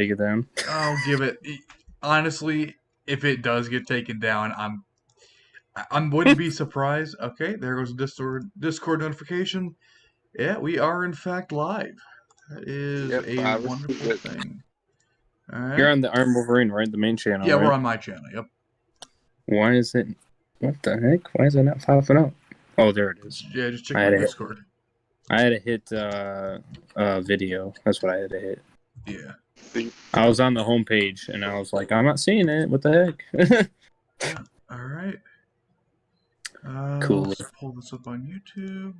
take it down. I'll give it. Honestly, if it does get taken down, I wouldn't be surprised. Okay, there goes a Discord notification. Yeah, we are in fact live. That is Yep, a I received wonderful it. thing. All You're right. on the Iron Wolverine, right? The main channel, Yeah, right? we're on my channel. Yep. Why is it? What the heck? Why is it not popping up? Oh, there it is. Yeah, just check I my had to Discord. hit video. That's what I had to hit. Yeah. I was on the homepage and I was like, I'm not seeing it. What the heck? All right. Cool. Let's pull this up on YouTube.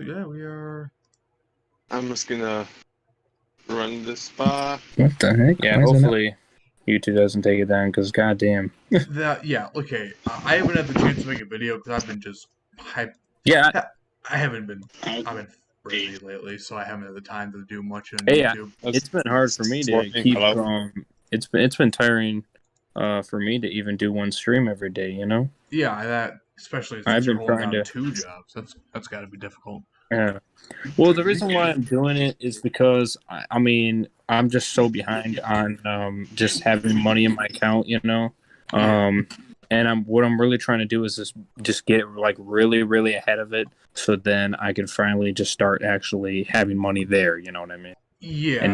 Yeah, we are. I'm just gonna run this by. What the heck? Yeah, hopefully YouTube doesn't take it down because goddamn. Yeah, okay. I haven't had the chance to make a video because I've been just hyped. Yeah. I haven't been. I've been busy lately, so I haven't had the time to do much on Yeah, YouTube. it's been hard for me to keep. It's been tiring for me to even do one stream every day. You know. Yeah, that especially since you're holding down 2 jobs. That's got to be difficult. Yeah. Well, the reason why I'm doing it is because I mean I'm just so behind on just having money in my account, you know. And what I'm really trying to do is just get like really, really ahead of it, so then I can finally just start actually having money there. You know what I mean? Yeah.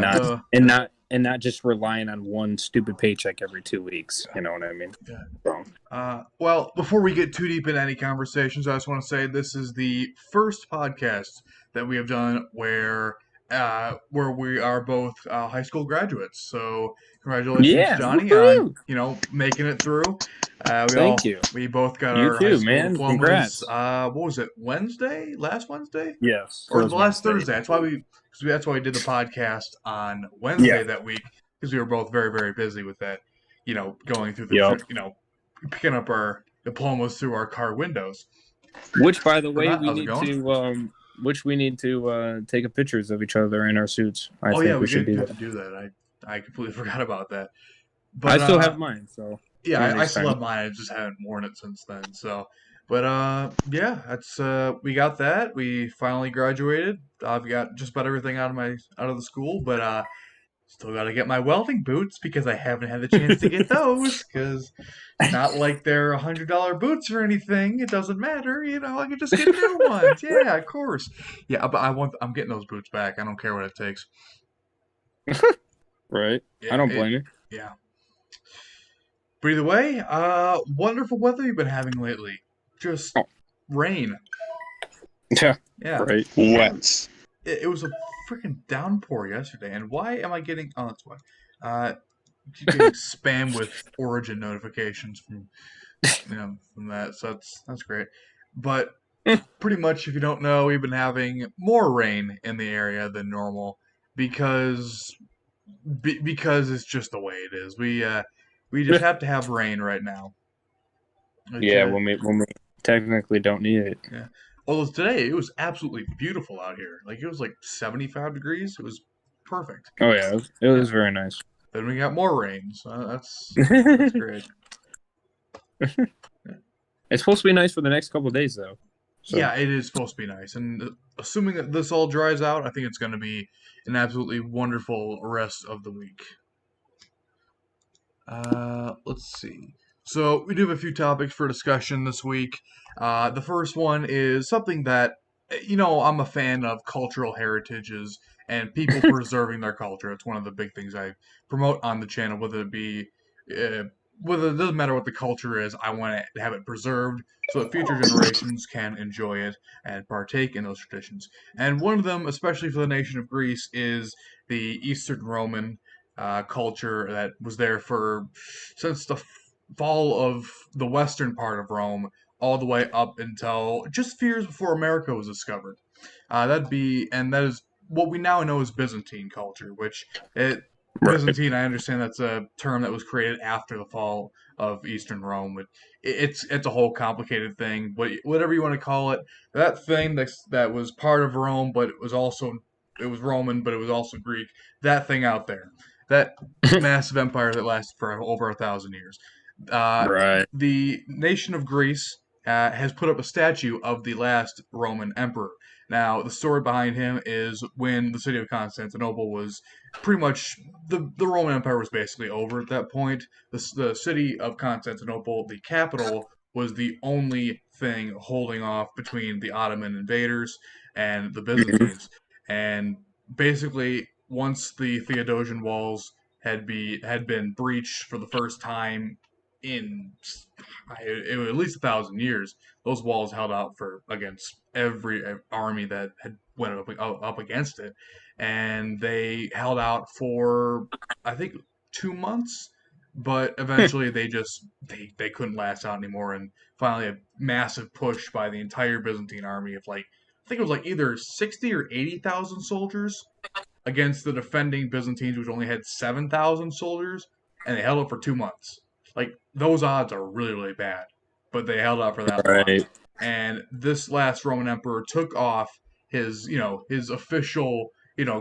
And not just relying on one stupid paycheck every 2 weeks. You know what I mean? Yeah. Well, before we get too deep in any conversations, I just want to say this is the first podcast that we have done where we are both high school graduates. So congratulations, Johnny, on making it through. Thank you. We both got you our too, high school man. diplomas. Congrats. What was it? Last Wednesday? Yes. Or the last Thursday. That's why we did the podcast on Wednesday that week, because we were both very, very busy with that. Going through the picking up our diplomas through our car windows. Which, by the way, we need to take a pictures of each other in our suits. I think we should do that. I completely forgot about that. But I still have mine, so yeah, I still have mine. I just haven't worn it since then. So, but yeah, that's we got that. We finally graduated. I've got just about everything out of the school, but still got to get my welding boots because I haven't had the chance to get those. Because it's not like they're $100 boots or anything. It doesn't matter, I can just get new ones. Yeah, of course. Yeah, but I'm getting those boots back. I don't care what it takes. Right. Yeah, I don't blame you. Yeah. But either way, wonderful weather you've been having lately. Just rain. Yeah. Yeah. Right. Wet. It was a freaking downpour yesterday, and why am I getting? Oh, that's why. Getting spam with Origin notifications from that. So that's great. But pretty much, if you don't know, we've been having more rain in the area than normal because it's just the way it is. We just have to have rain right now. Yeah, when we technically don't need it. Yeah. Although today it was absolutely beautiful out here. Like it was like 75 degrees. It was perfect. Oh yeah, it was very nice. Then we got more rain, so that's great. It's supposed to be nice for the next couple of days, though. So. Yeah, it is supposed to be nice, and assuming that this all dries out, I think it's going to be an absolutely wonderful rest of the week. Let's see. So we do have a few topics for discussion this week. The first one is something that, I'm a fan of cultural heritages and people preserving their culture. It's one of the big things I promote on the channel, whether it doesn't matter what the culture is, I want to have it preserved so that future generations can enjoy it and partake in those traditions. And one of them, especially for the nation of Greece, is the Eastern Roman culture that was there since the fall of the western part of Rome all the way up until just a few years before America was discovered. That is what we now know as Byzantine culture, Byzantine, I understand that's a term that was created after the fall of Eastern Rome, but it's a whole complicated thing. But whatever you want to call it, that thing that was part of Rome, but it was Roman, but it was also Greek. That thing out there, that massive empire that lasted for over 1,000 years. Right. The nation of Greece has put up a statue of the last Roman emperor. Now, the story behind him is when the city of Constantinople was pretty much the Roman Empire was basically over at that point. The city of Constantinople, the capital, was the only thing holding off between the Ottoman invaders and the Mhm. Byzantines. And basically, once the Theodosian walls had been breached for the first time in at least 1,000 years, those walls held out for against every army that had went up against it, and they held out for I think 2 months, but eventually they couldn't last out anymore, and finally a massive push by the entire Byzantine army of like I think it was like either 60 or 80,000 soldiers against the defending Byzantines, which only had 7,000 soldiers, and they held up for 2 months. Like those odds are really really bad, but they held out for that long. Right. And this last Roman emperor took off his official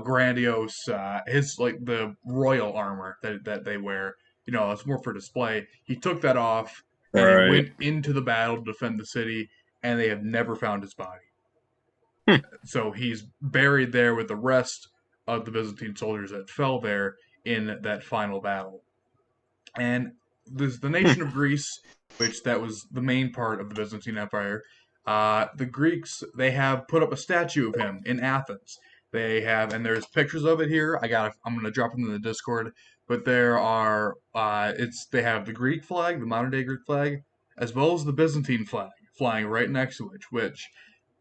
grandiose his like the royal armor that they wear. It's more for display. He took that off and he Right. went into the battle to defend the city, and they have never found his body. Hmm. So he's buried there with the rest of the Byzantine soldiers that fell there in that final battle. And there's the Hmm. nation of Greece, which that was the main part of the Byzantine Empire. The Greeks, they have put up a statue of him in Athens. They have, and there's pictures of it here. I'm gonna drop them in the Discord. But there are, they have the Greek flag, the modern day Greek flag, as well as the Byzantine flag flying right next to it. Which,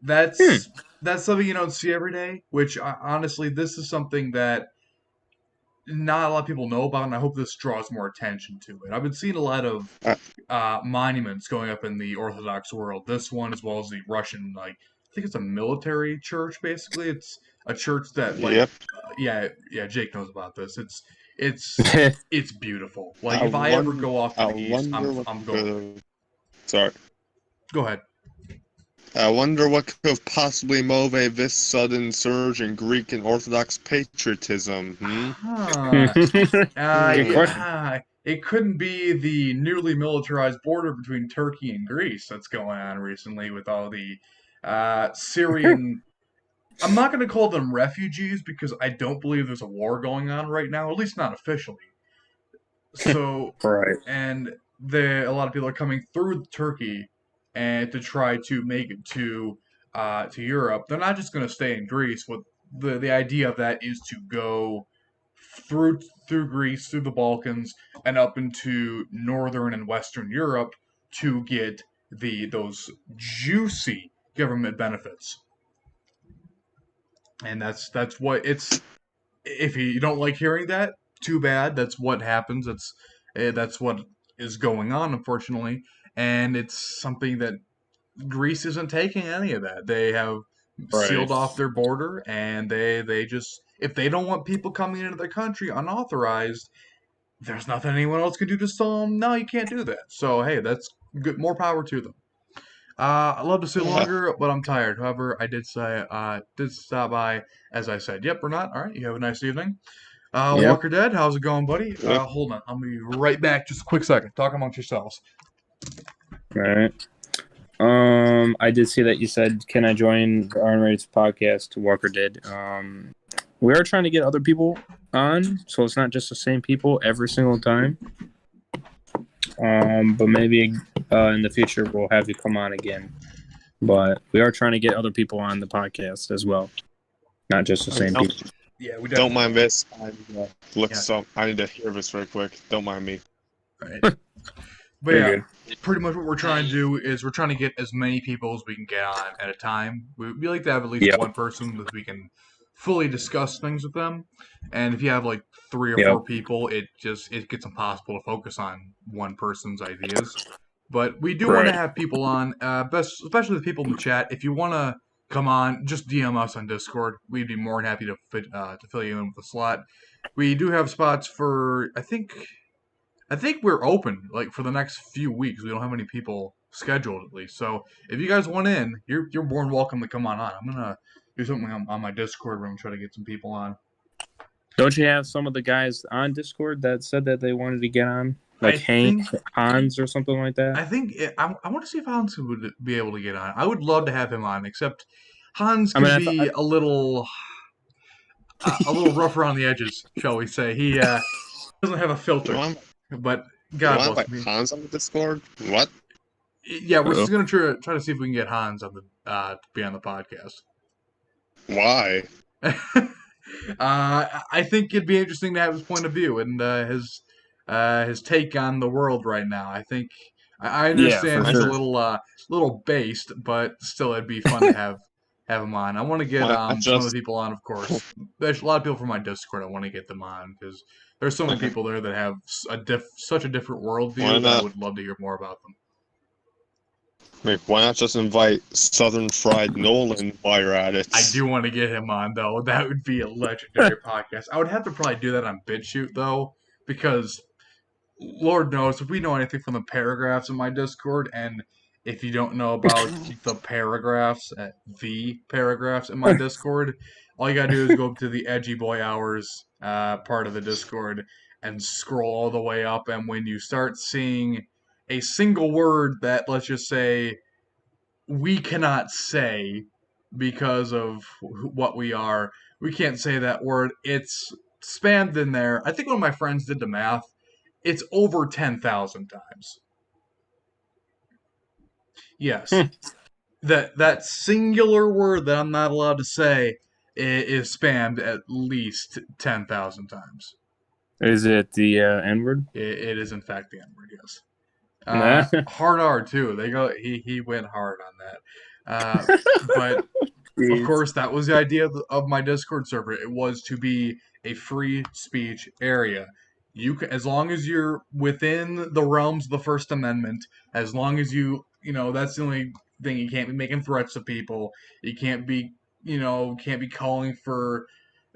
Hmm. that's something you don't see every day. Which honestly, this is something that not a lot of people know about, and I hope this draws more attention to it. I've been seeing a lot of Uh, monuments going up in the Orthodox world. This one, as well as the Russian, like I think it's a military church. Basically, it's a church that, like, yep. yeah, Jake knows about this. It's it's beautiful. Like, I if I ever wonder. go off to I the east, wonder what I'm going. could. Sorry. Go ahead. I wonder what could have possibly motivated this sudden surge in Greek and Orthodox patriotism. Huh. Good question. It couldn't be the newly militarized border between Turkey and Greece that's going on recently with all the Syrian. I'm not going to call them refugees because I don't believe there's a war going on right now, at least not officially. So, Right. and a lot of people are coming through Turkey and to try to make it to Europe. They're not just going to stay in Greece. What the idea of that is to go through through Greece, through the Balkans, and up into northern and western Europe to get those juicy government benefits. And that's what it's. If you don't like hearing that, too bad. That's what happens. That's what is going on, unfortunately, and it's something that Greece isn't taking any of that. They have Right. sealed off their border, and they just if they don't want people coming into their country unauthorized, there's nothing anyone else can do to tell them. No, you can't do that. So hey, that's good. More power to them. I'd love to stay longer, but I'm tired. However, I did stop by, as I said. Yep, we're not. All right, you have a nice evening. Yep. Walker Dead, how's it going, buddy? Yep. Hold on, I'll be right back. Just a quick second. Talk amongst yourselves. All right. I did see that you said, "Can I join the IronRaze podcast?" Walker did. We are trying to get other people on, so it's not just the same people every single time. But maybe in the future we'll have you come on again. But we are trying to get other people on the podcast as well, not just the same people. Yeah, we Don't definitely. mind this. I need to look Yeah. some. I need to hear this very quick. Don't mind me. Right. But Very yeah, good. pretty much what we're trying to do is we're trying to get as many people as we can get on at a time. We like to have at least Yep. one person that we can fully discuss things with them. And if you have like 3 or Yep. 4 people, it gets impossible to focus on one person's ideas. But we do want to Right. have people on, especially the people in the chat. If you want to come on, just DM us on Discord. We'd be more than happy to fill you in with a slot. We do have spots for I think we're open like for the next few weeks. We don't have any people scheduled at least. So if you guys want in, you're more than welcome to come on. I'm gonna do something on my Discord room, try to get some people on. Don't you have some of the guys on Discord that said that they wanted to get on, like I Hank think Hans or something like that? I want to see if Hans would be able to get on. I would love to have him on, except Hans I can mean, be a little rough around the edges, shall we say. He doesn't have a You filter, want, but you God want bless to me. invite Hans on the Discord? What? Yeah, we're Uh-oh. just gonna try to see if we can get Hans on the to be on the podcast. Why? I think it'd be interesting to have his point of view and his take on the world right now. I think I Yeah, understand for he's a sure. little based, but still it'd be fun to have him on. I want to get Why not some of the just people on, of course. There's a lot of people from my Discord. I want to get them on because there's so many people there that have such a different why worldview that I not? would love to hear more about them. Like, why not just invite Southern Fried Nolan while you're at it? I do want to get him on though. That would be a legendary podcast. I would have to probably do that on BitChute though, because Lord knows if we know anything from the paragraphs in my Discord, and if you don't know about the paragraphs in my Discord, all you gotta do is go up to the Edgy Boy Hours part of the Discord and scroll all the way up, and when you start seeing a single word that, let's just say, we cannot say because of what we are. We can't say that word. It's spammed in there. I think one of my friends did the math. It's over 10,000 times. Yes. That singular word that I'm not allowed to say is spammed at least 10,000 times. Is it the N-word? It is in fact the N word, yes. Nah. Hard R too. He went hard on that. But of course, that was the idea of my Discord server. It was to be a free speech area. You can, as long as you're within the realms of the First Amendment, as long as that's the only thing. You can't be making threats to people. You can't be calling for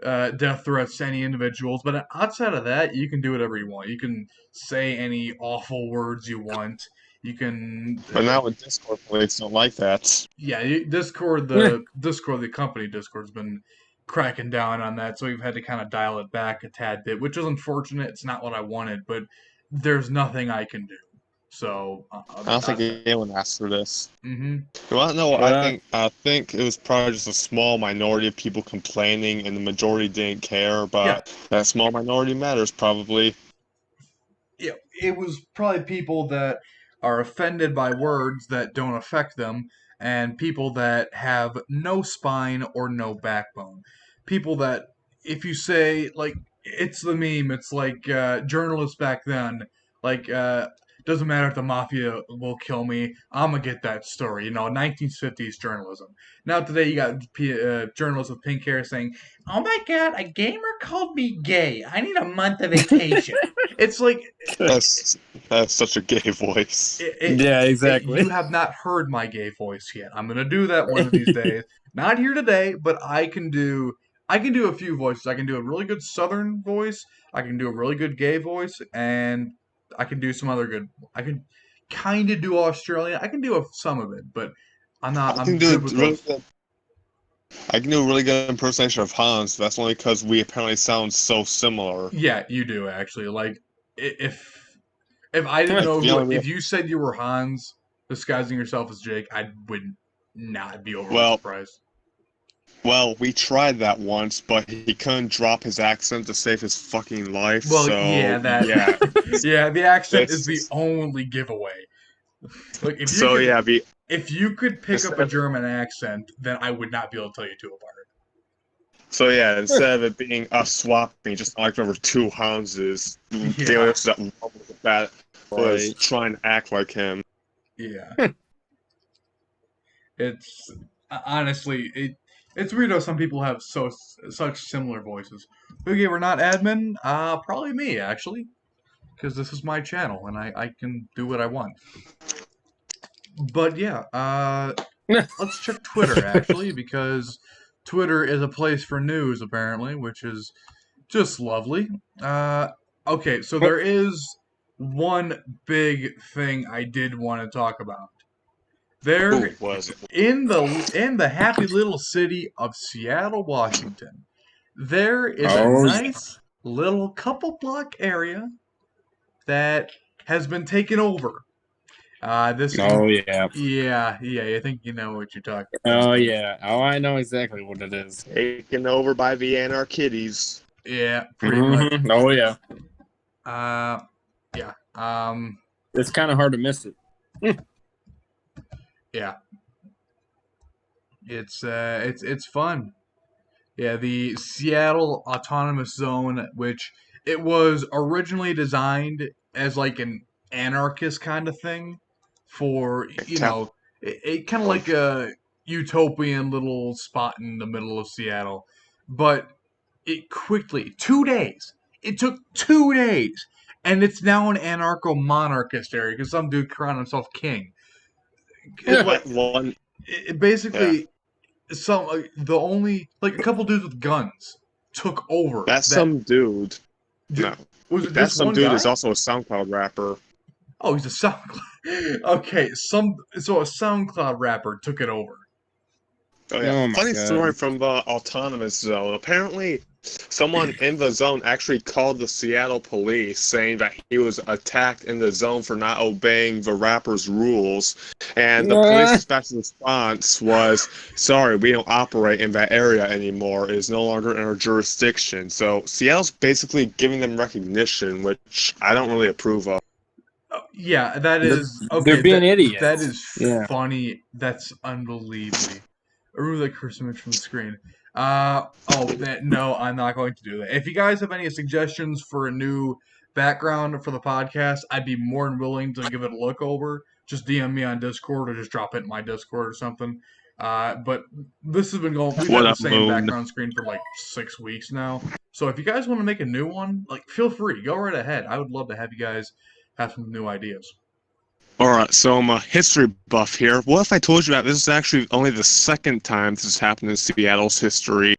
death threats to any individuals. But outside of that, you can do whatever you want. You can say any awful words you want. You can But now with Discord, police don't like that. yeah, Discord, the company Discord's been cracking down on that, so we've had to kind of dial it back a tad bit, which is unfortunate. It's not what I wanted, but there's nothing I can do. So, I don't think anyone asked for this. mm-hmm. You want to know what I But think? I think it was probably just a small minority of people complaining, and the majority didn't care. Yeah, But that small minority matters, probably. yeah, it was probably people that are offended by words that don't affect them, and people that have no spine or no backbone. People that, if you say, like, it's the meme, it's like journalists back then, like, doesn't matter if the mafia will kill me, I'm gonna get that story. 1950s journalism. Now today you got journalists with pink hair saying, "Oh my god, a gamer called me gay. I need a month of vacation." It's like That's that's such a gay voice. yeah, exactly. you have not heard my gay voice yet. I'm gonna do that one of these days. Not here today, but I can do a few voices. I can do a really good Southern voice. I can do a really good gay voice, and I can do some other good. I can kind of do Australian. I can do some of it, but I'm not. I can I'm do a good with really those. good. I can do a really good impersonation of Hans. That's only because we apparently sound so similar. Yeah, you do actually. Like if I didn't know The only if you said you were Hans disguising yourself as Jake, I would not be overly well, surprised. well, we tried that once, but he couldn't drop his accent to save his fucking life. Well, So yeah, yeah, yeah, the accent is the it's only giveaway. Like so yeah. if you could pick up a Instead, German accent, then I would not be able to tell you two apart. so yeah, instead of it being us swapping, just like remember two Hanses, the Yeah, only that was Right. trying to act like him. yeah. It's honestly it's weird how some people have such similar voices. Okay, we're not admin. Probably me actually, because this is my channel and I can do what I want. But yeah, let's check Twitter actually because Twitter is a place for news apparently, which is just lovely. Okay, so there is one big thing I did want to talk about. Who There was it? in the happy little city of Seattle, Washington, there is a Oh yeah. nice little couple block area that has been taken over. This Oh yeah. yeah, I think you know what you're talking Oh about. yeah. Oh, I know exactly what it is. Taken over by the Anarchides. Yeah, pretty much. Oh yeah. Yeah. It's kind of hard to miss it. Yeah. It's fun. Yeah, the Seattle Autonomous Zone, which it was originally designed as like an anarchist kind of thing for, it kind of like a utopian little spot in the middle of Seattle. But it quickly, 2 days, it took 2 days, and it's now an anarcho-monarchist area because some dude crowned himself king. One, It basically the only like a couple dudes with guns took over that's that. some dude. No, Was it that's just some one dude guy? is also a SoundCloud rapper. Oh, he's a SoundCloud. Okay, a SoundCloud rapper took it over. Oh yeah, Oh my funny God. story from the autonomous zone. Apparently, someone in the zone actually called the Seattle police saying that he was attacked in the zone for not obeying the rapper's rules, and the police's special response was, "Sorry, we don't operate in that area anymore. It is no longer in our jurisdiction." So Seattle's basically giving them recognition, which I don't really approve of. Yeah, that is They're okay. being idiots. That is Yeah. funny. That's unbelievably. I remove that cursor image from the screen. No, I'm not going to do that. If you guys have any suggestions for a new background for the podcast, I'd be more than willing to give it a look over. Just DM me on Discord or just drop it in my Discord or something. But this has been going. We've What had the up, same Moon? background screen for like 6 weeks now. So if you guys want to make a new one, like feel free, go right ahead. I would love to have you guys have some new ideas. Alright, so I'm a history buff here. What if I told you that this is actually only the second time this has happened in Seattle's history?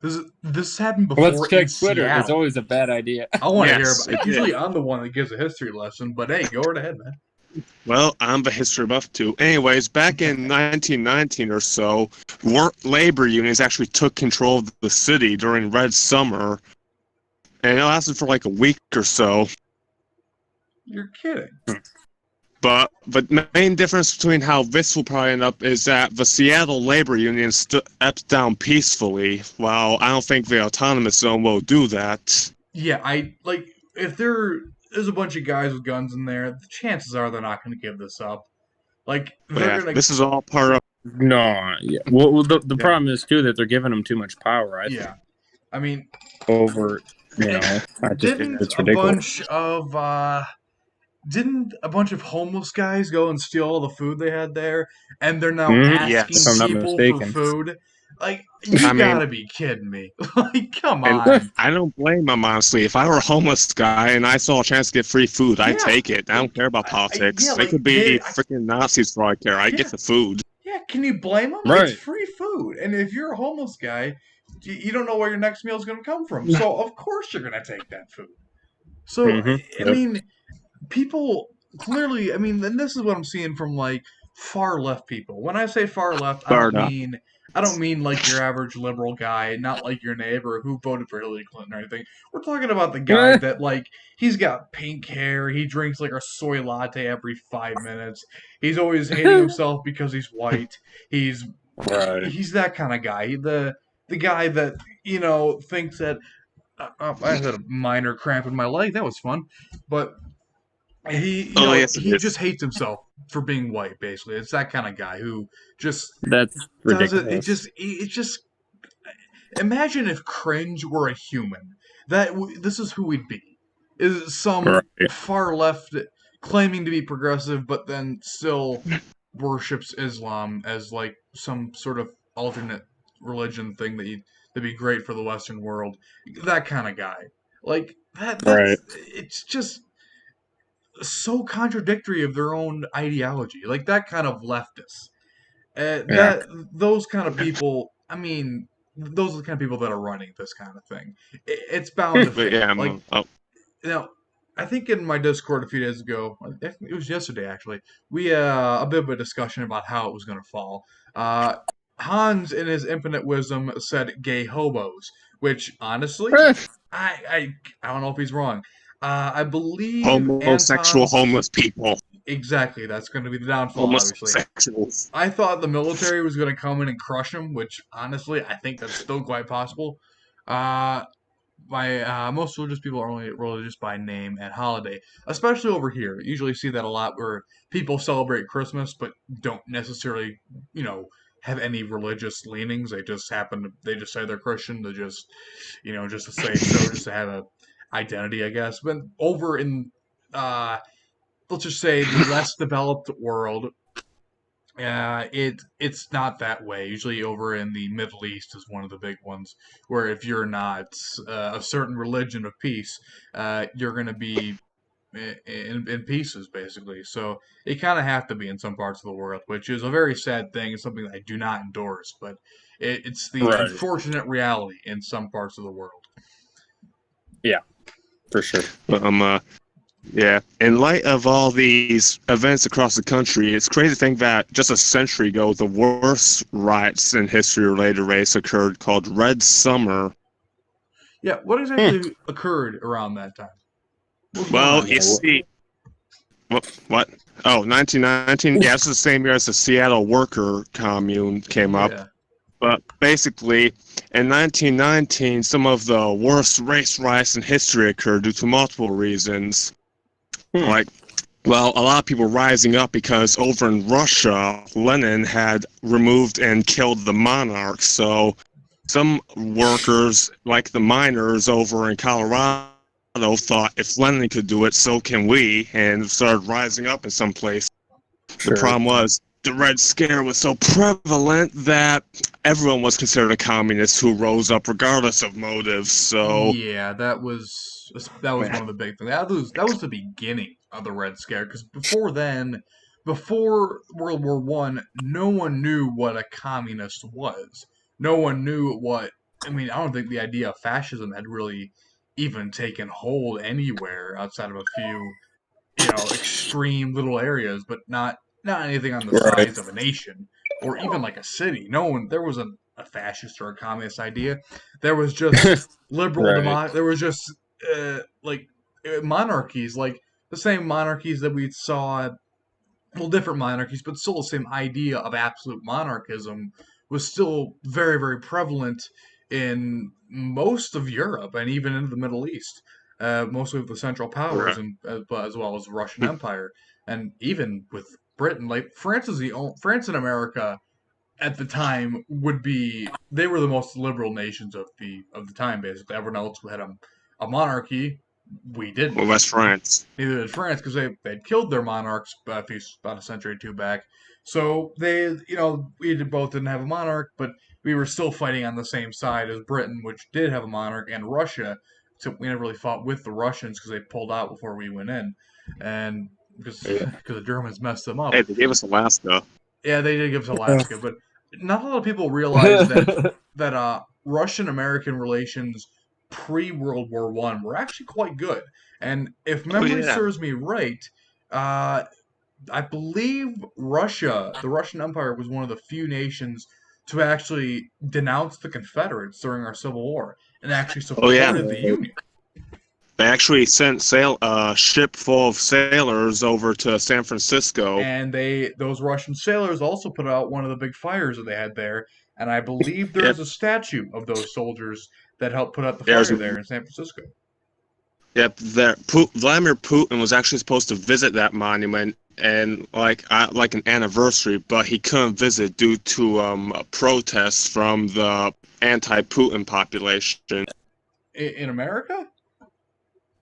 This happened before Let's check in Twitter. Seattle. It's always a bad idea. I want to hear Yes, about it. it Usually did. I'm the one that gives a history lesson, but hey, go right ahead, man. Well, I'm the history buff too. Anyways, back in 1919 or so, labor unions actually took control of the city during Red Summer, and it lasted for like a week or so. You're kidding. But the main difference between how this will probably end up is that the Seattle labor union stepped down peacefully, while I don't think the autonomous zone will do that. Yeah, if there's a bunch of guys with guns in there, the chances are they're not going to give this up. Like But they're yeah, gonna. this is all part of. No. Yeah. Well the problem is too that they're giving them too much power. I think. Yeah, I mean, Over. You know. I just think it's ridiculous. Didn't a bunch of homeless guys go and steal all the food they had there, and they're now Mhm. asking Yes. If I'm not people mistaken. for food? Like, you I mean- gotta be kidding me! Like, come And on. I don't blame them, honestly. If I were a homeless guy and I saw a chance to get free food, I'd Yeah. take it. I don't care about politics. yeah, They like, could be I- freaking Nazis for all I care. I'd Yeah. get the food. Yeah, can you blame them? Right. It's free food, and if you're a homeless guy, you don't know where your next meal is going to come from. So of course you're going to take that food. So Mhm. I mean, people clearly. I mean, and this is what I'm seeing from like far left people. When I say far left, Fair enough. I don't mean like your average liberal guy, not like your neighbor who voted for Hillary Clinton or anything. We're talking about the guy that like he's got pink hair, he drinks like a soy latte every 5 minutes. He's always hating himself because he's white. He's that kind of guy. The guy that thinks that I had a minor cramp in my leg. That was fun, but he Yes, it he is. just hates himself for being white. Basically, it's that kind of guy who just That's does it. ridiculous. It just imagine if cringe were a human. This is who we'd be. Is some Right. far left claiming to be progressive, but then still worships Islam as like some sort of alternate religion thing that'd be great for the Western world. That kind of guy. Like that's Right. it's just so contradictory of their own ideology. Like that kind of leftist. Those kind of people. I mean, those are the kind of people that are running this kind of thing. It's bound to But fail. yeah, Like now, I think in my Discord a few days ago, I think it was yesterday actually, we a bit of a discussion about how it was going to fall. Hans, in his infinite wisdom, said "gay hobos," which honestly, I don't know if he's wrong. I believe homosexual Anton, homeless people. Exactly. That's going to be the downfall, obviously. Homosexuals. I thought the military was going to come in and crush them, which honestly, I think that's still quite possible. Uh, most religious people are only religious by name and holiday, especially over here. You usually see that a lot where people celebrate Christmas but don't necessarily, have any religious leanings. They just say they're Christian. They just, just to say so, just to have a identity, I guess. But over in, let's just say the less developed world, it's not that way. Usually, over in the Middle East is one of the big ones, where if you're not a certain religion of peace, you're going to be in pieces, basically. So you kind of have to be in some parts of the world, which is a very sad thing. It's something that I do not endorse, but it's the Right. unfortunate reality in some parts of the world. Yeah, for sure. Yeah. In light of all these events across the country, it's crazy to think that just a century ago, the worst riots in history related to race occurred, called Red Summer. Yeah, what exactly occurred around that time? Well, you see, what? Oh, 1919. Yeah, it's the same year as the Seattle Worker Commune came up. Yeah. But basically, in 1919, some of the worst race riots in history occurred due to multiple reasons. Like, well, a lot of people rising up because over in Russia, Lenin had removed and killed the monarch. So some workers, like the miners over in Colorado, thought if Lenin could do it, so can we, and started rising up in some place. Sure. The problem was the Red Scare was so prevalent that everyone was considered a communist who rose up regardless of motives. So yeah, that was one of the big things. That was the beginning of the Red Scare, because before then, before World War One, no one knew what a communist was. No one knew what. I mean, I don't think the idea of fascism had really even taken hold anywhere outside of a few, extreme little areas, but not anything on the Right. size of a nation or even like a city. No one there wasn't a fascist or a communist idea. There was just liberal Right. there was just monarchies, like the same monarchies that we saw, well, different monarchies, but still the same idea of absolute monarchism was still very, very prevalent in most of Europe and even into the Middle East. Mostly with the Central Powers, Right. and as well as the Russian Empire, and even with Britain. Like France France and America at the time they were the most liberal nations of the time. Basically, everyone else had a monarchy. We didn't. Well, that's France. Neither did France, because they'd killed their monarchs about a century or two back. So we both didn't have a monarch, but we were still fighting on the same side as Britain, which did have a monarch, and Russia. So we never really fought with the Russians because they pulled out before we went in, and because the Germans messed them up. Hey, they gave us Alaska. Yeah, they did give us Alaska, but not a lot of people realize that Russian American relations pre World War One were actually quite good. And if memory serves me right, I believe the Russian Empire, was one of the few nations to actually denounce the Confederates during our Civil War and actually supported the Union. They actually sent a ship full of sailors over to San Francisco. And those Russian sailors also put out one of the big fires that they had there. And I believe there's a statue of those soldiers that helped put out the fire there in San Francisco. Yep, Vladimir Putin was actually supposed to visit that monument and like an anniversary, but he couldn't visit due to protests from the anti-Putin population. In America?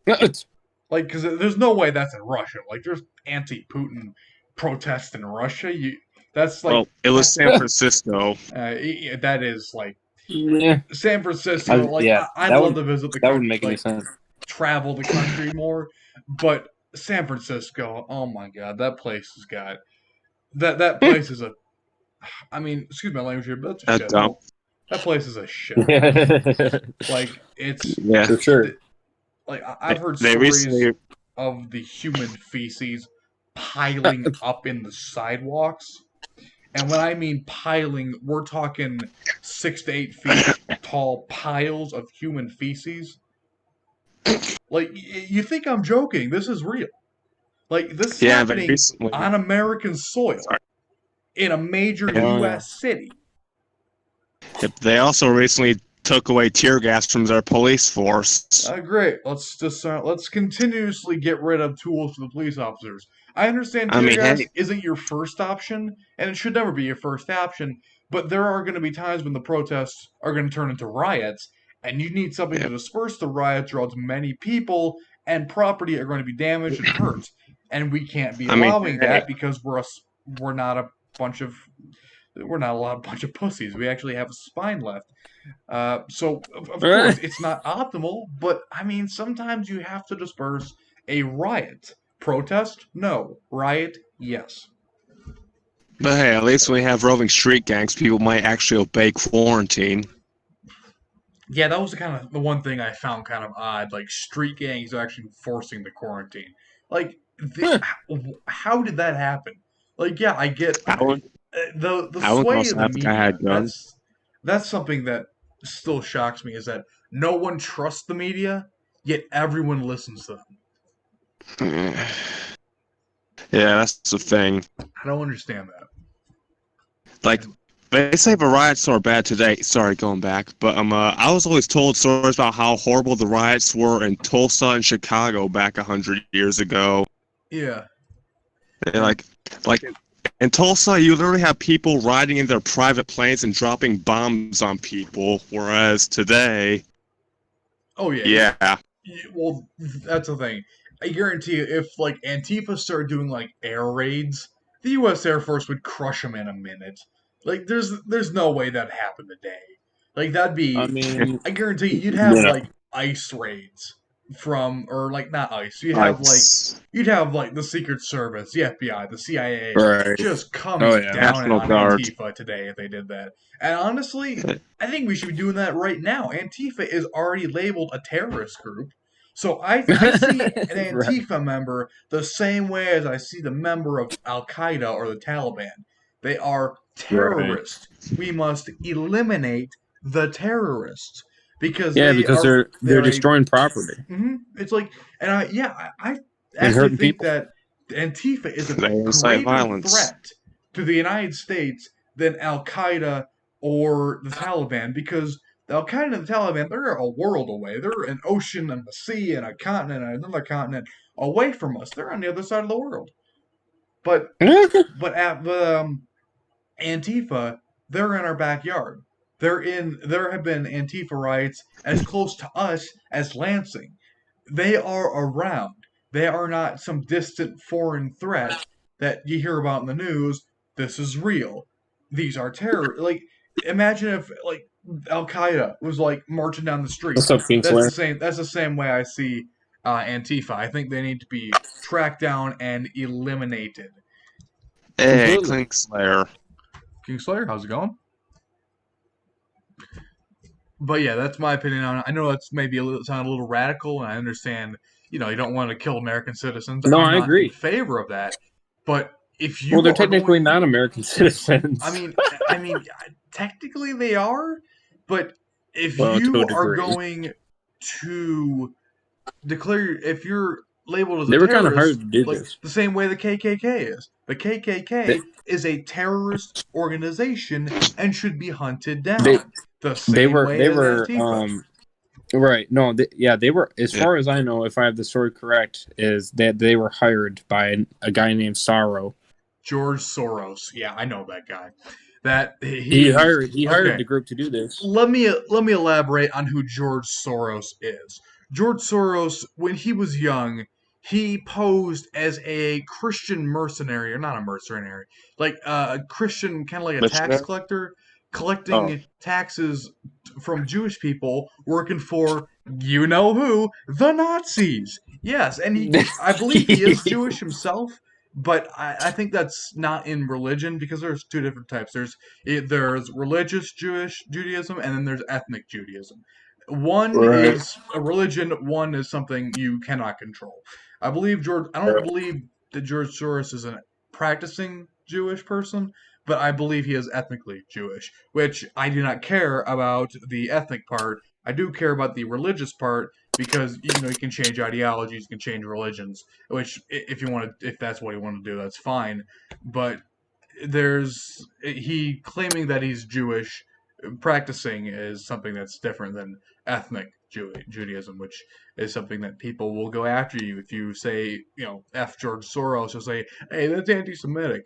It's Like, because there's no way that's in Russia. Like, there's anti-Putin protests in Russia. That's like. Well, it was San Francisco. That is like. yeah. San Francisco. I'd love to visit the country. That wouldn't make any sense. Travel the country more, but San Francisco. Oh my God, that place has got. That place is a. I mean, excuse my language here, but that's a shit. That place is a shit. Like, it's. Yeah, for sure. Like, I've heard stories of the human feces piling up in the sidewalks. And when I mean piling, we're talking 6 to 8 feet tall piles of human feces. Like, you think I'm joking. This is real. Like, this is Yeah, but happening recently, on American soil sorry. in a major And Oh, yeah. U.S. city. they also recently took away tear gas from their police force. Great. Let's continuously get rid of tools for the police officers. I understand I tear mean, gas hey, isn't your first option, and it should never be your first option. But there are going to be times when the protests are going to turn into riots, and you need something yeah, to disperse the riots, or else many people and property are going to be damaged and hurt. And we can't be I mean, allowing hey, that because we're not a bunch of we're not a bunch of pussies. We actually have a spine left. So of course it's not optimal, but I mean sometimes you have to disperse a riot. Protest? No. Riot? Yes. but hey, at least when we have roving street gangs, people might actually obey quarantine. Yeah, that was the one thing I found kind of odd. Like street gangs actually enforcing the quarantine. Like, how did that happen? Like, yeah, I get I would, the I would sway of also the have the guy media. had guns. That's something that still shocks me is that no one trusts the media, yet everyone listens to them. Yeah, that's the thing. I don't understand that. Like, they say the riots are bad today. Sorry, going back, but I was always told stories about how horrible the riots were in Tulsa and Chicago back 100 years ago. Yeah. And like in Tulsa, you literally have people riding in their private planes and dropping bombs on people, whereas today, Oh yeah. yeah, Well, that's the thing. I guarantee you, if like Antifa started doing like air raids, the U.S. Air Force would crush them in a minute. Like, there's no way that happened today. Like, that'd I be. mean, I guarantee you'd you have know, like ice raids from, or like not ice. ice, You'd have like the Secret Service, the FBI, the CIA, right? just comes Oh yeah. down National on Guard. Antifa today if they did that. And honestly, I think we should be doing that right now. Antifa is already labeled a terrorist group. So I see an Right. Antifa member the same way as I see the member of Al Qaeda or the Taliban. They are Right. terrorists. We must eliminate the terrorists because Yeah, because they're they're a. destroying property It's like, and I and actually hurting think people. that Antifa is a They incite greater violence. threat to the United States than Al Qaeda or the Taliban because the Al Qaeda and the Taliban, they're a world away. They're an ocean and a sea and a continent and another continent away from us. They're on the other side of the world. But Antifa, they're in our backyard. There have been Antifa riots as close to us as Lansing. They are around. They are not some distant foreign threat that you hear about in the news. This is real. These are terror. Like, imagine if like Al Qaeda was like marching down the street. What's up, That's Kingslayer? the same. That's the same way I see Antifa. I think they need to be tracked down and eliminated. Hey, Completely. Clink Slayer. Kingslayer, how's it going? But yeah, that's my opinion on it. I know that's maybe sound a little radical, and I understand, you don't want to kill American citizens. No, I'm I not in agree. favor of that. But if Well, you they're are technically going, non-American citizens. I mean, technically they are, but if Well, to a you are degree. going to declare, if you're labeled as a They were kind of hard terrorist, to do like this. the same way the KKK is. The They, KKK is a terrorist organization and should be hunted they, down. The they same were, way they as were, Antifa. right. No, they were, as Yeah. far as I know, if I have the story correct, is that they were hired by a guy named Sorrow. George Soros. Yeah, I know that guy. That He hired okay. the group to do this. Let me elaborate on who George Soros is. George Soros, when he was young, he posed as a Christian mercenary, or not a mercenary, like a Christian, kind of like a tax Missionary? collector, Oh, collecting taxes from Jewish people, working for you know who, the Nazis. Yes, and I believe he is Jewish himself, but I think that's not in religion because there's two different types. There's religious Judaism, and then there's ethnic Judaism. One Right. is a religion, one is something you cannot control. I don't Right. believe that George Soros is a practicing Jewish person, but I believe he is ethnically Jewish, which I do not care about the ethnic part. I do care about the religious part because you can change ideologies, you can change religions, which if that's what you want to do, that's fine. But he claiming that he's Jewish, practicing is something that's different than ethnic Judaism, which is something that people will go after you if you say, F George Soros, or say, hey, that's anti-Semitic.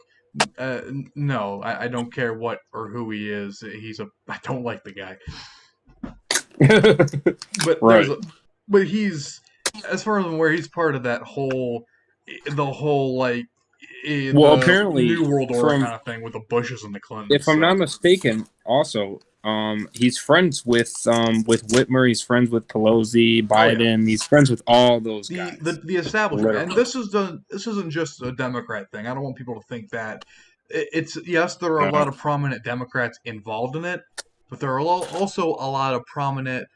No, I don't care what or who he is. I don't like the guy. But right. but he's, as far as where he's part of the whole like the apparently, New World Order kind of thing with the Bushes and the Clintons. If I'm not mistaken, also, he's friends with Whitmer. He's friends with Pelosi, Biden. He's friends with all those guys. The establishment, and this isn't just a Democrat thing. I don't want people to think that yes, there are a lot of prominent Democrats involved in it, but there are also a lot of prominent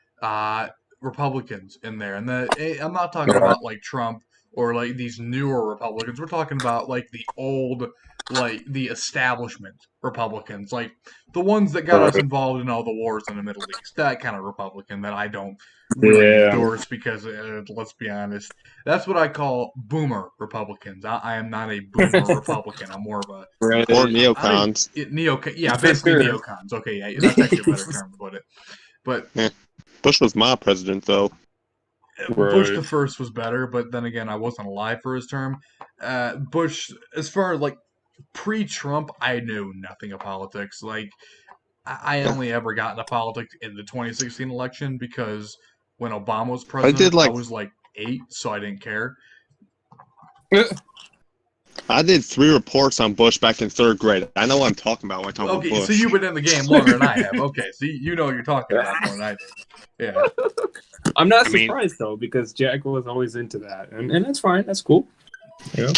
Republicans in there. And I'm not talking about like Trump or like these newer Republicans. We're talking about like the old, like the establishment Republicans, like the ones that got us involved in all the wars in the Middle East. That kind of Republican that I don't really endorse, because let's be honest, that's what I call boomer Republicans. I am not a boomer Republican. I'm more of a or neocons. Basically neocons. Okay, yeah, that's actually a better term to put it. But Bush was my president, though. Bush the first was better, but then again, I wasn't alive for his term. Bush, as far as like pre-Trump, I knew nothing of politics. Like, I only ever got into politics in the 2016 election, because when Obama was president, I was like 8, so I didn't care. I did 3 reports on Bush back in 3rd grade. I know what I'm talking about when I talk about Bush. Okay, so you've been in the game longer than I have. Okay, so you know what you're talking about more than I do. Yeah. I'm not surprised, though, because Jack was always into that. And that's fine. That's cool. Yeah.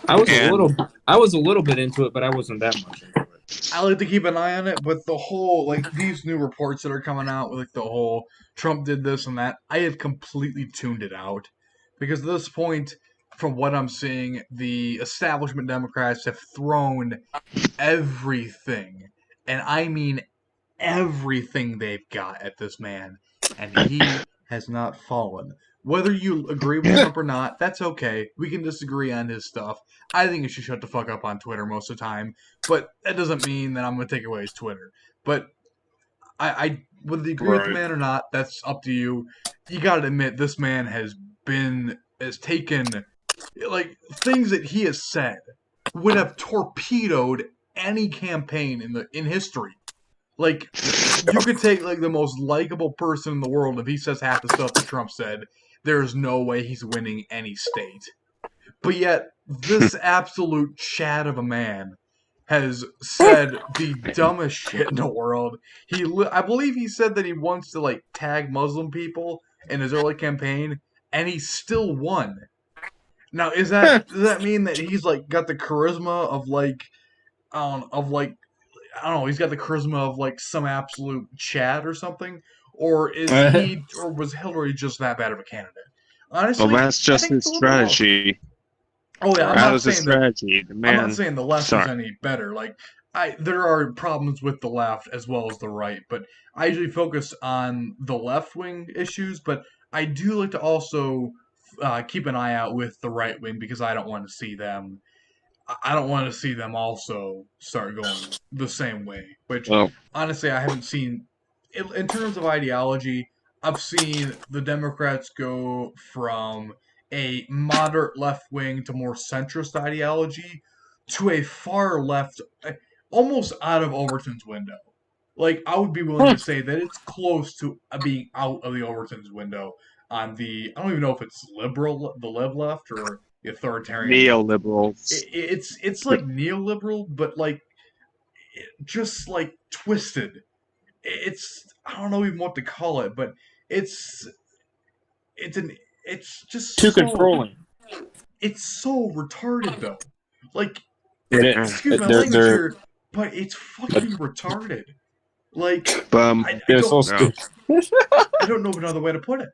I was a little bit into it, but I wasn't that much into it. I like to keep an eye on it, but the whole, like, these new reports that are coming out with, like, the whole Trump did this and that, I have completely tuned it out. Because at this point, from what I'm seeing, the establishment Democrats have thrown everything, and I mean everything they've got at this man, and he has not fallen. Whether you agree with Trump or not, that's okay. We can disagree on his stuff. I think he should shut the fuck up on Twitter most of the time, but that doesn't mean that I'm going to take away his Twitter. But I whether you agree with the man or not, that's up to you. You got to admit, this man has taken, like, things that he has said would have torpedoed any campaign in history. Like, you could take, like, the most likable person in the world, if he says half the stuff that Trump said, there's no way he's winning any state. But yet, this absolute Chad of a man has said the dumbest shit in the world. I believe he said that he wants to, like, tag Muslim people in his early campaign, and he still won. Now, does that mean that he's, like, got the charisma of, like, I don't know, he's got the charisma of, like, some absolute Chad or something? Or was Hillary just that bad of a candidate? Honestly, well, that's just his strategy. Oh yeah, I'm not saying the left is any better. Like, there are problems with the left as well as the right, but I usually focus on the left wing issues. But I do like to also keep an eye out with the right wing, because I don't want to see them. I don't want to see them also start going the same way. Which honestly, I haven't seen. In terms of ideology, I've seen the Democrats go from a moderate left wing to more centrist ideology to a far left, almost out of Overton's window. Like, I would be willing to say that it's close to being out of the Overton's window on the, I don't even know if it's liberal, the live left, or the authoritarian. Neoliberals. It's like neoliberal, but like, just like twisted. I don't know even what to call it, but it's just too controlling. It's so retarded, though. Like, excuse my language here, but it's fucking retarded. Like, they're so stupid. I don't know another way to put it.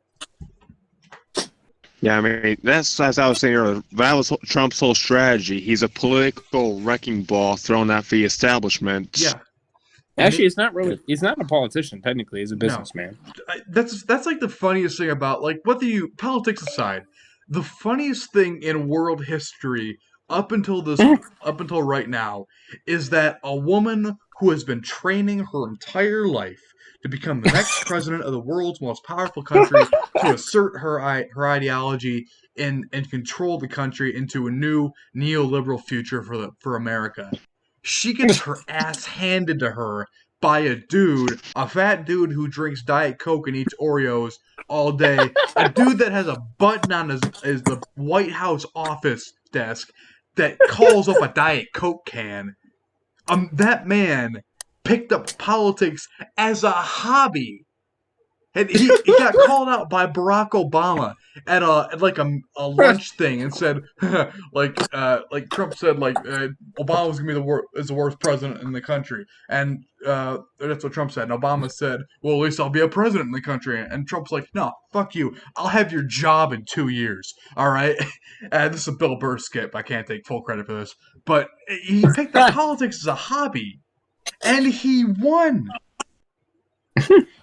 Yeah, I mean, that's, as I was saying earlier, that was Trump's whole strategy. He's a political wrecking ball thrown at the establishment. Yeah. Actually, it's not really. He's not a politician technically. He's a No. businessman. That's like the funniest thing about, like, whether you politics aside, the funniest thing in world history up until right now is that a woman who has been training her entire life to become the next president of the world's most powerful country, to assert her ideology and control the country into a new neoliberal future for America. She gets her ass handed to her by a fat dude who drinks Diet Coke and eats Oreos all day, a dude that has a button on his the White House office desk that calls up a Diet Coke can. That man picked up politics as a hobby. And he got called out by Barack Obama at a lunch thing and said like Trump said Obama's gonna be the worst president in the country, and that's what Trump said. And Obama said, well, at least I'll be a president in the country. And Trump's like, no, fuck you, I'll have your job in 2 years. All right. This is a Bill Burr skip. I can't take full credit for this, but he picked up politics as a hobby, and he won.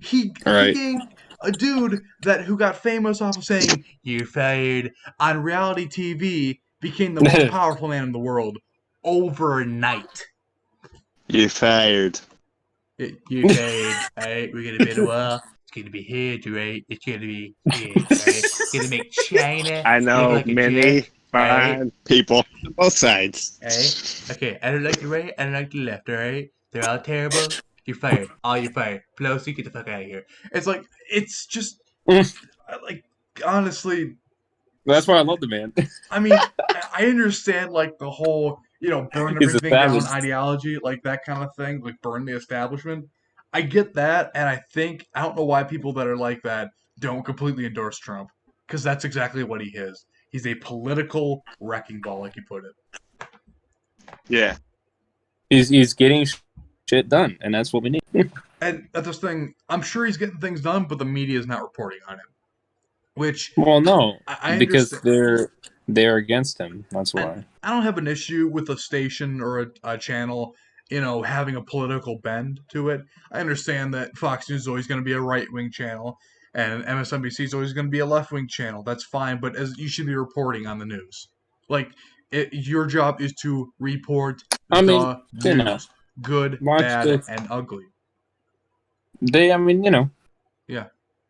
He became a dude who got famous off of saying "you're fired" on reality TV, became the most powerful man in the world overnight. You're fired. You're fired. Alright, we're gonna build a wall. It's gonna be huge, right? It's gonna be huge, right? It's gonna make China. I know look like many fine people on both sides. Alright? Okay, I don't like the right, I don't like the left, alright? They're all terrible. You're fired. You're fired. Pelosi, get the fuck out of here. It's just, like, honestly. That's why I love the man. I mean, I understand, like, the whole, burn everything down ideology, like, that kind of thing, like, burn the establishment. I get that, and I don't know why people that are like that don't completely endorse Trump, because that's exactly what he is. He's a political wrecking ball, like you put it. Yeah. He's getting shit done, and that's what we need. And that's the thing. I'm sure he's getting things done, but the media is not reporting on him. Which, well, no, I because they're against him. That's why. I don't have an issue with a station or a channel, having a political bend to it. I understand that Fox News is always going to be a right-wing channel, and MSNBC is always going to be a left-wing channel. That's fine, but you should be reporting on the news. Like, your job is to report the news. Good, bad, and ugly. Yeah.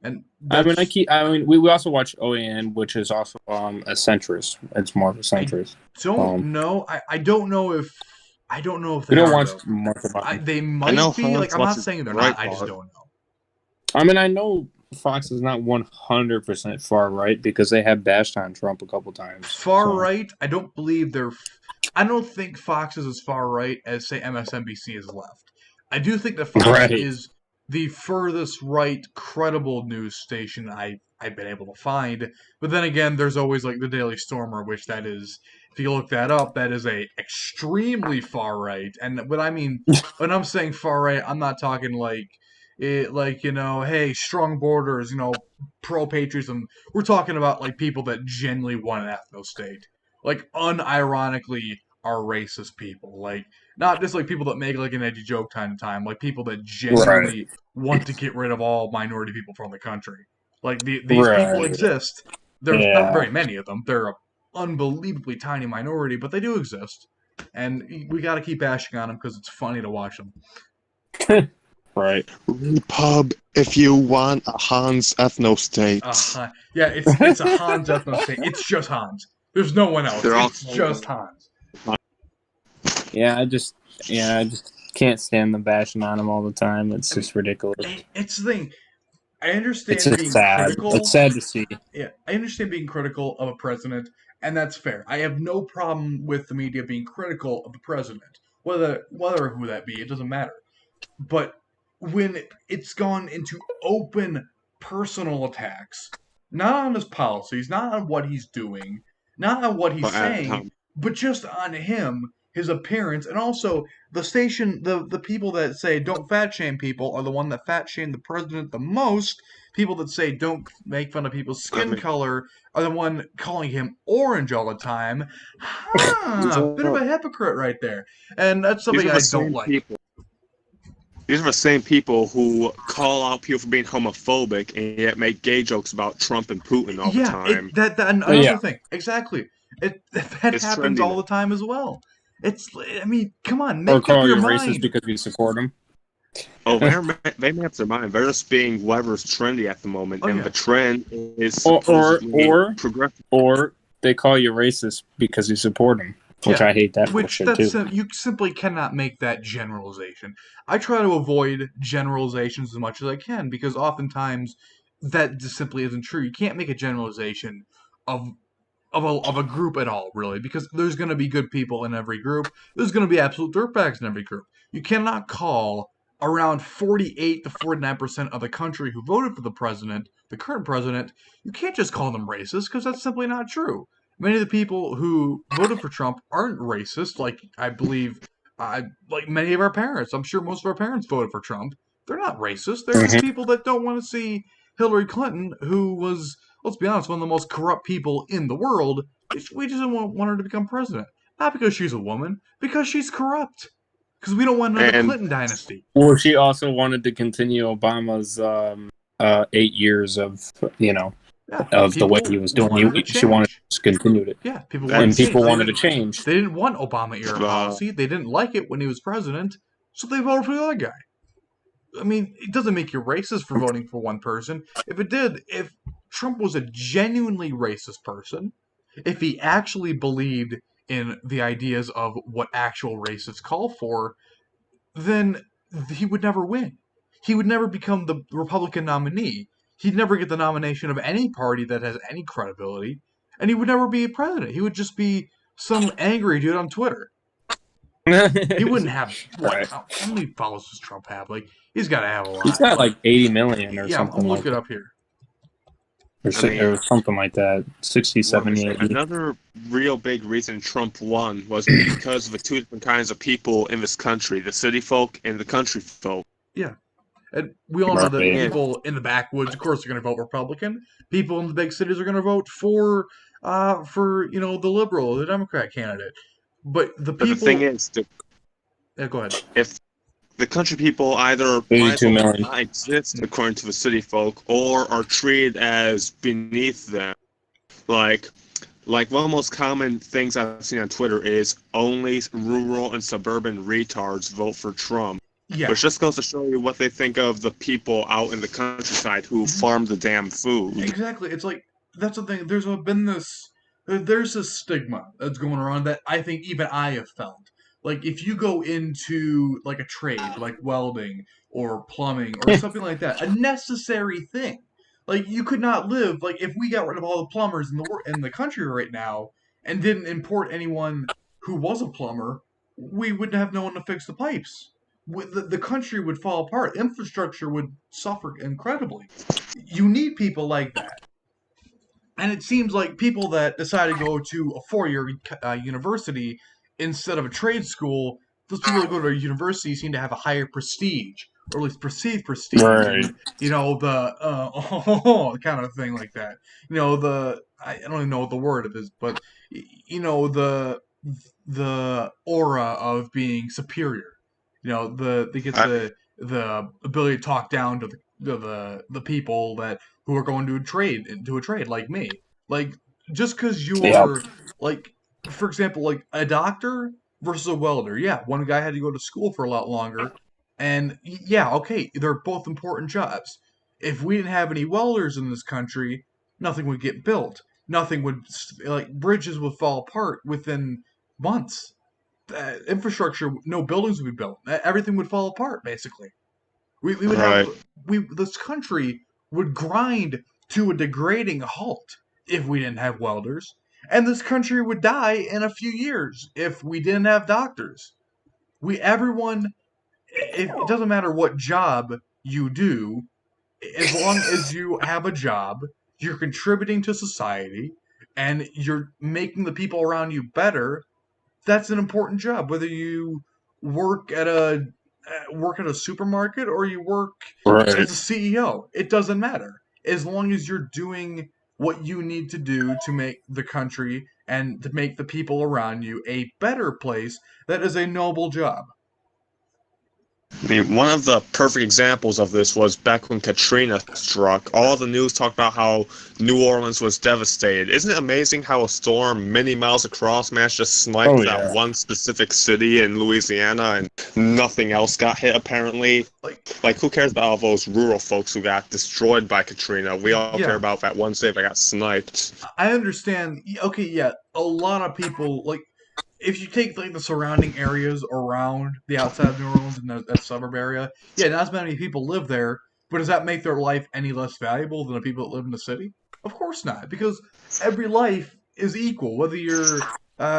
And we also watch OAN, which is also a centrist. It's more of a centrist. I don't know. I don't know if they don't watch much about it. They might be. Like, I'm not saying they're not. I just don't know. I mean, I know Fox is not 100% far right because they have bashed on Trump a couple times. Right? I don't believe they're. I don't think Fox is as far right as, say, MSNBC is left. I do think that Fox is the furthest right credible news station I've been able to find. But then again, there's always, like, the Daily Stormer, which that is, if you look that up, that is a extremely far right. And when I'm saying far right, I'm not talking hey, strong borders, pro-patriotism. We're talking about, like, people that genuinely want an ethno-state. Like, unironically are racist people. Like, not just, like, people that make, like, an edgy joke time to time. Like, people that genuinely want to get rid of all minority people from the country. Like, these people exist. There's not very many of them. They're an unbelievably tiny minority, but they do exist. And we got to keep bashing on them because it's funny to watch them. Right. Repub, if you want a Hans ethno-state. Yeah, it's a Hans ethno-state. It's just Hans. There's no one else. It's just Hans. Yeah, I just can't stand the bashing on him all the time. It's just ridiculous. It's the thing. I understand being critical. It's sad to see. Yeah, I understand being critical of a president, and that's fair. I have no problem with the media being critical of the president, whether who that be. It doesn't matter. But when it's gone into open personal attacks, not on his policies, not on what he's doing, not on what he's saying, but just on him, his appearance, and also the station, the people that say don't fat shame people are the one that fat shame the president the most. People that say don't make fun of people's skin color are the one calling him orange all the time. Bit of a hypocrite right there. And that's something I don't like. These are the same people who call out people for being homophobic and yet make gay jokes about Trump and Putin all the Yeah, time. another Yeah. thing. Exactly. That It's happens trendy all now. the time as well. I mean, come on, Or make up call your you racist mind. because you support him. Oh, they may have their mind. They're just being whatever's trendy at the moment, Oh and yeah. the trend is Or supposedly or progressive. or they call you racist because you support him, which Yeah, I hate that which bullshit too. you simply cannot make that generalization. I try to avoid generalizations as much as I can because oftentimes that just simply isn't true. You can't make a generalization of of a group at all, really, because there's going to be good people in every group. There's going to be absolute dirtbags in every group. You cannot call around 48 to 49% of the country who voted for the president, the current president, you can't just call them racist because that's simply not true. Many of the people who voted for Trump aren't racist, like I believe, like many of our parents. I'm sure most of our parents voted for Trump. They're not racist. They're just Mhm. people that don't want to see Hillary Clinton, who was, let's be honest, one of the most corrupt people in the world. We just don't want her to become president. Not because she's a woman, because she's corrupt. Because we don't want another And Clinton dynasty. Or she also wanted to continue Obama's 8 years of Yeah, of the way people he was wanted doing. to She wanted change. to continue it, Yeah, people wanted and to change. people wanted to change. They didn't want Obama era uh, policy. They didn't like it when he was president, so they voted for the other guy. I mean, it doesn't make you racist for voting for one person. If it did, if Trump was a genuinely racist person, if he actually believed in the ideas of what actual racists call for, then he would never win. He would never become the Republican nominee. He'd never get the nomination of any party that has any credibility, and he would never be president. He would just be some angry dude on Twitter. He wouldn't have what? Right. How many followers does Trump have? Like, he's got to have a He's lot. got Like, like 80 million or yeah, I'm something gonna look like it that. up here. I mean, Or something like that. 60, what am I 70, saying? 80. Another real big reason Trump won was because of the two different kinds of people in this country: the city folk and the country folk. Yeah, and we all know The that thing Right. is, people in the backwoods, of course, are going to vote Republican. People in the big cities are going to vote for the liberal, the Democrat candidate. But the but the thing people, is, yeah, go ahead. if the country people either might as 82 well million. not exist according to the city folk or are treated as beneath them. Like one of the most common things I've seen on Twitter is only rural and suburban retards vote for Trump. Yeah, Which just goes to show you what they think of the people out in the countryside who farm the damn food. exactly. It's like that's the thing. There's this stigma that's going around that I think even I have felt. Like if you go into like a trade, like welding or plumbing or something like that, a necessary thing. Like you could not live like if we got rid of all the plumbers in the country right now and didn't import anyone who was a plumber, we wouldn't have no one to fix the pipes. The country would fall apart. Infrastructure would suffer incredibly. You need people like that. And it seems like people that decide to go to a four-year university instead of a trade school, those people that go to a university seem to have a higher prestige, or at least perceived prestige, Right. and the kind of thing like that. I don't even know what the word it is, but the aura of being superior. They get I, the ability to talk down to the people that who are going to a trade like me. Like just because Yeah. you're like, for example, like a doctor versus a welder. Yeah, one guy had to go to school for a lot longer, and yeah, okay, they're both important jobs. If we didn't have any welders in this country, nothing would get built. Nothing would like bridges would fall apart within months. Infrastructure, no buildings would be built. Everything would fall apart basically. We would have right. this country would grind to a degrading halt if we didn't have welders, and this country would die in a few years if we didn't have doctors. Everyone, it doesn't matter what job you do, as long as you have a job, you're contributing to society, and you're making the people around you better. That's an important job. Whether you work at a supermarket or you work Right. as a CEO, it doesn't matter. As long as you're doing what you need to do to make the country and to make the people around you a better place, that is a noble job. I mean, one of the perfect examples of this was back when Katrina struck. All the news talked about how New Orleans was devastated. Isn't it amazing how a storm many miles across managed to snipe Oh that yeah. one specific city in Louisiana and nothing else got hit, apparently? Like, who cares about all those rural folks who got destroyed by Katrina? We all care Yeah, about that one city that got sniped. I understand. Okay, yeah, a lot of people like if you take like the surrounding areas around the outside of New Orleans and that suburb area, yeah, not as many people live there. But does that make their life any less valuable than the people that live in the city? Of course not, because every life is equal, whether you're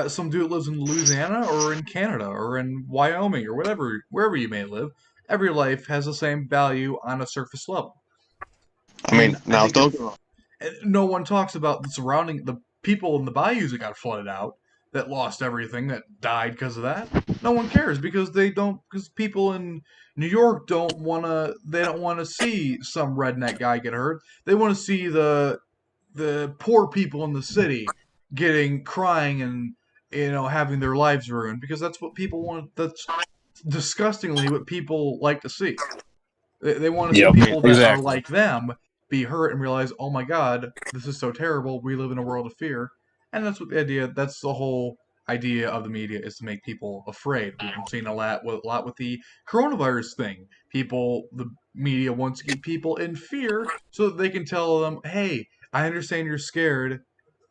some dude that lives in Louisiana or in Canada or in Wyoming or whatever, wherever you may live. Every life has the same value on a surface level, I mean, and I now think don't. no one talks about the people in the bayous that got flooded out, that lost everything, that died because of that. No one cares because because people in New York they don't want to see some redneck guy get hurt. They want to see the poor people in the city getting crying and having their lives ruined because that's what people want. That's disgustingly what people like to see. They want to see Yep. people that are Exactly. like them be hurt and realize, oh my God, this is so terrible. We live in a world of fear, and that's what the idea. That's the whole idea of the media is to make people afraid. We've been seeing a lot with the coronavirus thing. The media wants to keep people in fear so that they can tell them, hey, I understand you're scared.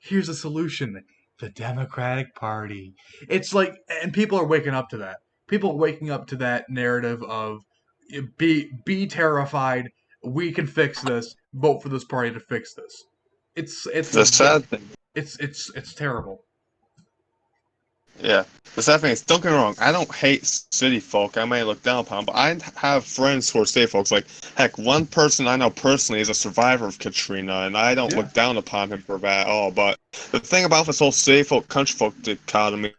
Here's a solution: the Democratic Party. It's like, and people are waking up to that. People are waking up to that narrative of be terrified. We can fix this. Vote for this party to fix this. It's The a sad thing. it's terrible. Yeah. The sad thing is, don't get me wrong, I don't hate city folk. I may look down upon, but I have friends who are city folks. Like, heck, one person I know personally is a survivor of Katrina, and I don't Yeah. look down upon him for that at all. But the thing about this whole city folk, country folk dichotomy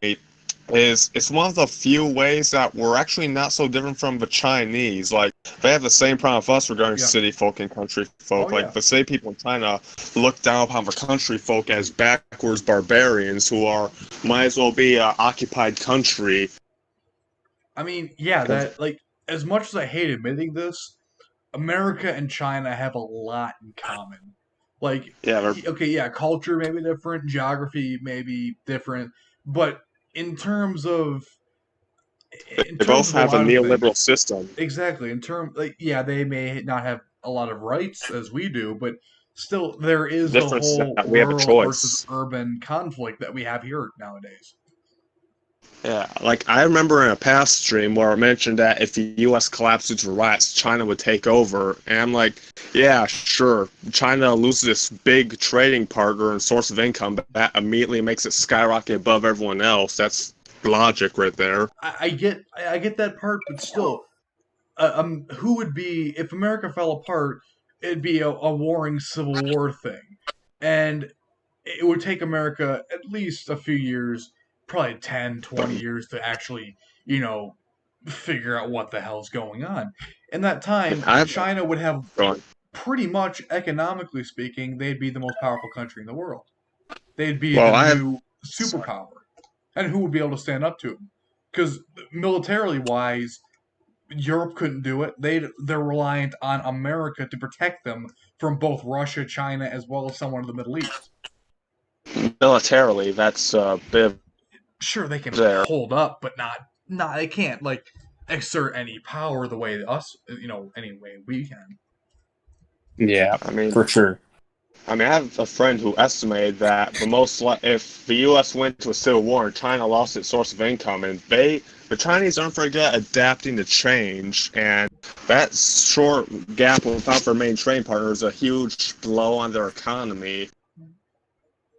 is it's one of the few ways that we're actually not so different from the Chinese. Like, they have the same problem with us regarding Yeah. city folk and country Oh folk. Like, yeah. the city people in China look down upon the country folk as backwards barbarians who are might as well be occupied country. I mean, yeah. 'Cause- That like as much as I hate admitting this, America and China have a lot in common. Like, yeah, okay, yeah, culture may be different, geography may be different, but in terms of in they terms both of a have a lot of neoliberal things, system. exactly. In term, like, yeah, they may not have a lot of rights as we do, but still, there is The the difference is whole that we have a rural versus choice. urban conflict that we have here nowadays. Yeah, like I remember in a past stream where I mentioned that if the U.S. collapsed due to riots, China would take over, and I'm like, yeah, sure. China loses this big trading partner and source of income, but that immediately makes it skyrocket above everyone else. That's logic right there. I get that part, but still, who would be if America fell apart? It'd be a warring civil war thing, and it would take America at least a few years, probably 10, 20 years to actually, you know, figure out what the hell's going on. In that time, I've China would have gone, pretty much economically speaking, they'd be the most powerful country in the world. They'd be the well, I have, new sorry. superpower. And who would be able to stand up to them? Because militarily wise, Europe couldn't do it. They're reliant on America to protect them from both Russia, China, as well as someone in the Middle East. Militarily, that's a bit Sure, they can there. hold up, but not they can't like exert any power the way us any way we can. Yeah, I mean, for sure. I have a friend who estimated that if the U.S. went to a civil war and China lost its source of income, and the Chinese aren't very good at adapting to change, and that short gap without their main trading partner is a huge blow on their economy.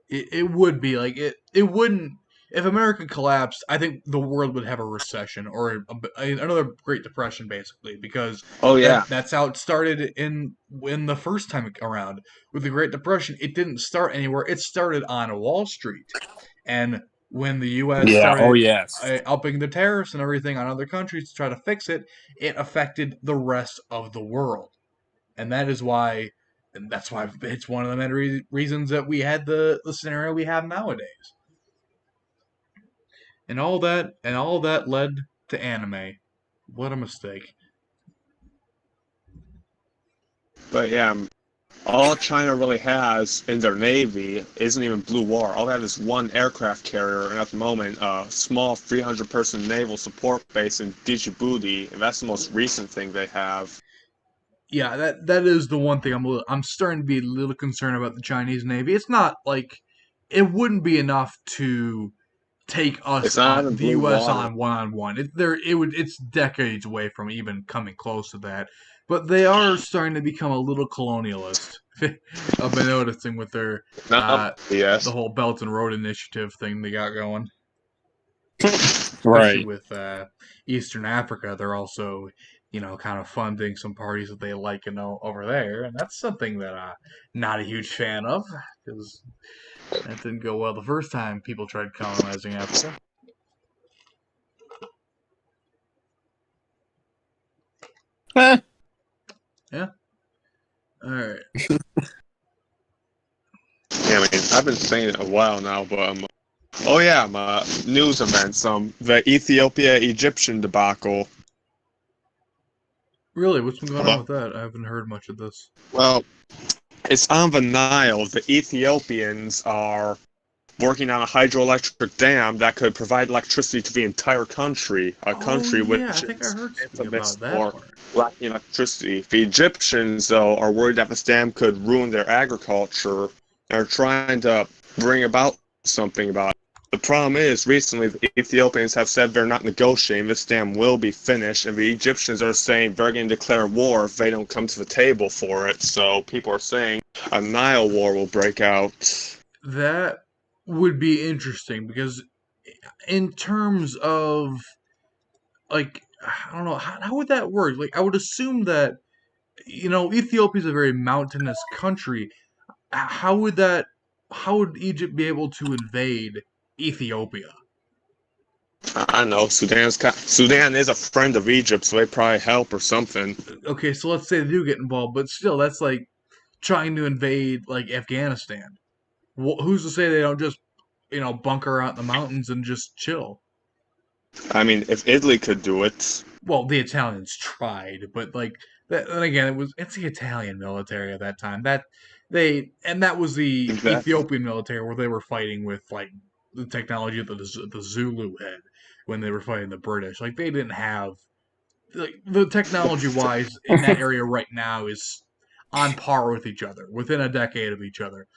It would be like it wouldn't if America collapsed. I think the world would have a recession or another Great Depression, basically, because Oh yeah, that's how it started in the first time around with the Great Depression. It didn't start anywhere. It started on Wall Street, and when the U.S. Yeah. Oh started yes. upping the tariffs and everything on other countries to try to fix it, it affected the rest of the world, and that's why it's one of the many reasons that we had the scenario we have nowadays, and all that led to anime. What a mistake. But yeah, all China really has in their navy isn't even blue water. All they have is one aircraft carrier, and at the moment, a small 300-person naval support base in Djibouti, and that's the most recent thing they have. Yeah, that is the one thing I'm starting to be a little concerned about the Chinese Navy. It's not like it wouldn't be enough to take us It's not on even the blue U.S. water. on one. It's decades away from even coming close to that. But they are starting to become a little colonialist. I've been noticing with their Not the yes. whole Belt and Road Initiative thing they got going. Especially Right. with Eastern Africa, they're also, kind of funding some parties that they like, over there, and that's something that I'm not a huge fan of because that didn't go well the first time people tried colonizing Africa. Eh, Yeah. All right. Yeah, I mean, I've been saying it a while now, but oh yeah, my news events. The Ethiopia Egyptian debacle. Really, what's been going on Hello? with that? I haven't heard much of this. Well, it's on the Nile. The Ethiopians are working on a hydroelectric dam that could provide electricity to the entire country, a Oh country yeah, I which think I is heard something infamous about that for part. lacking electricity. The Egyptians, though, are worried that this dam could ruin their agriculture and are trying to bring about something about it. The problem is, recently, the Ethiopians have said they're not negotiating. This dam will be finished, and the Egyptians are saying they're going to declare war if they don't come to the table for it. So people are saying a Nile war will break out. That would be interesting because in terms of like I don't know how would that work? Like I would assume that Ethiopia is a very mountainous country. How would that? How would Egypt be able to invade Ethiopia? I know Sudan is a friend of Egypt, so they probably help or something. Okay, so let's say they do get involved, but still, that's like trying to invade like Afghanistan. Who's to say they don't just bunker out in the mountains and just chill? I mean, if Italy could do it, Well, the Italians tried, but like that, and again, it's the Italian military at that time. That was the exactly. Ethiopian military where they were fighting with like the technology that the Zulu had when they were fighting the British. Like they didn't have like the technology wise in that area right now is on par with each other within a decade of each other.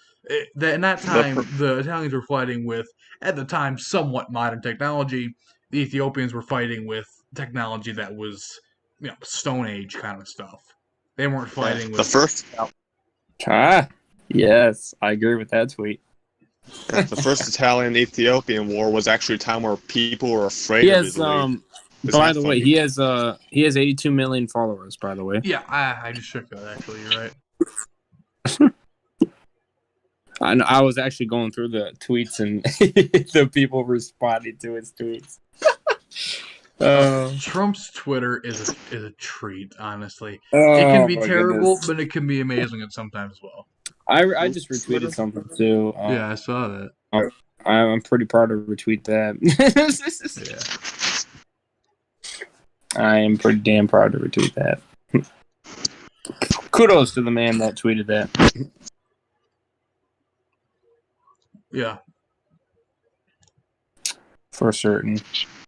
In that The time, the Italians were fighting with at the time somewhat modern technology. The Ethiopians were fighting with technology that was Stone Age kind of stuff. They weren't fighting the with first ah, yes, I agree with that tweet. the first Italian-Ethiopian war was actually a time where people were He afraid of has Italy. Isn't by that the way, funny? he has 82 million followers, by the way. yeah. I just checked that actually. You're right. I was actually going through the tweets and the people responding to his tweets. Trump's Twitter is a treat. Honestly, it can Oh be my terrible, goodness. but it can be amazing at sometimes as well. I just retweeted something too. Yeah, I saw that. I'm pretty proud to retweet that. Yeah. I am pretty damn proud to retweet that. Kudos to the man that tweeted that. Yeah. For certain.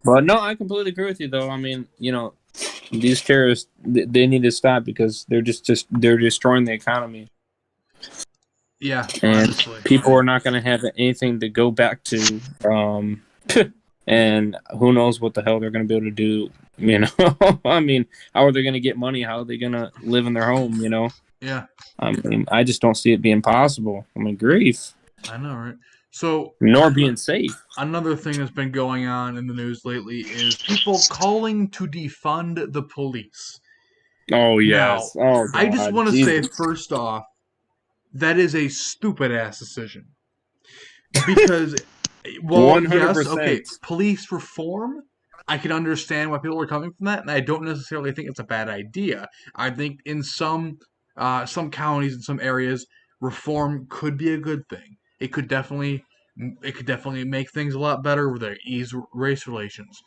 But no, I completely agree with you though. I mean, these terrorists they need to stop because they're destroying the economy. Yeah, And honestly. people are not going to have anything to go back to. And who knows what the hell they're going to be able to do, I mean, how are they going to get money? How are they going to live in their home, Yeah. I mean, I just don't see it being possible. I mean, grief. I know, right? So, Nor being safe. another thing that's been going on in the news lately is people calling to defund the police. Oh, Now, yes. Oh, I just God. want to say, Jesus. first off, that is a stupid ass decision. Because, well, yes, okay, 100%. police reform, I can understand why people are coming from that, and I don't necessarily think it's a bad idea. I think in some counties in some areas, reform could be a good thing. It could definitely make things a lot better with their ease race relations.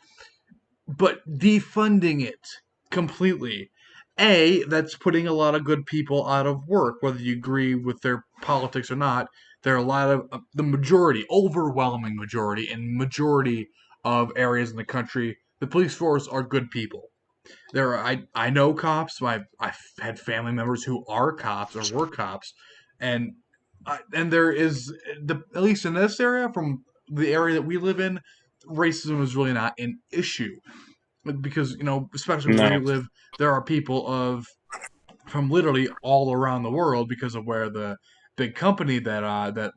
but defunding it completely, that's putting a lot of good people out of work, whether you agree with their politics or not. There are a lot of the majority, overwhelming majority, in majority of areas in the country, the police force are good people. I know cops. I've had family members who are cops or were cops, and there is at least in this area, from the area that we live in, racism is really not an issue because especially where we No. live, there are people from literally all around the world because of where the big company that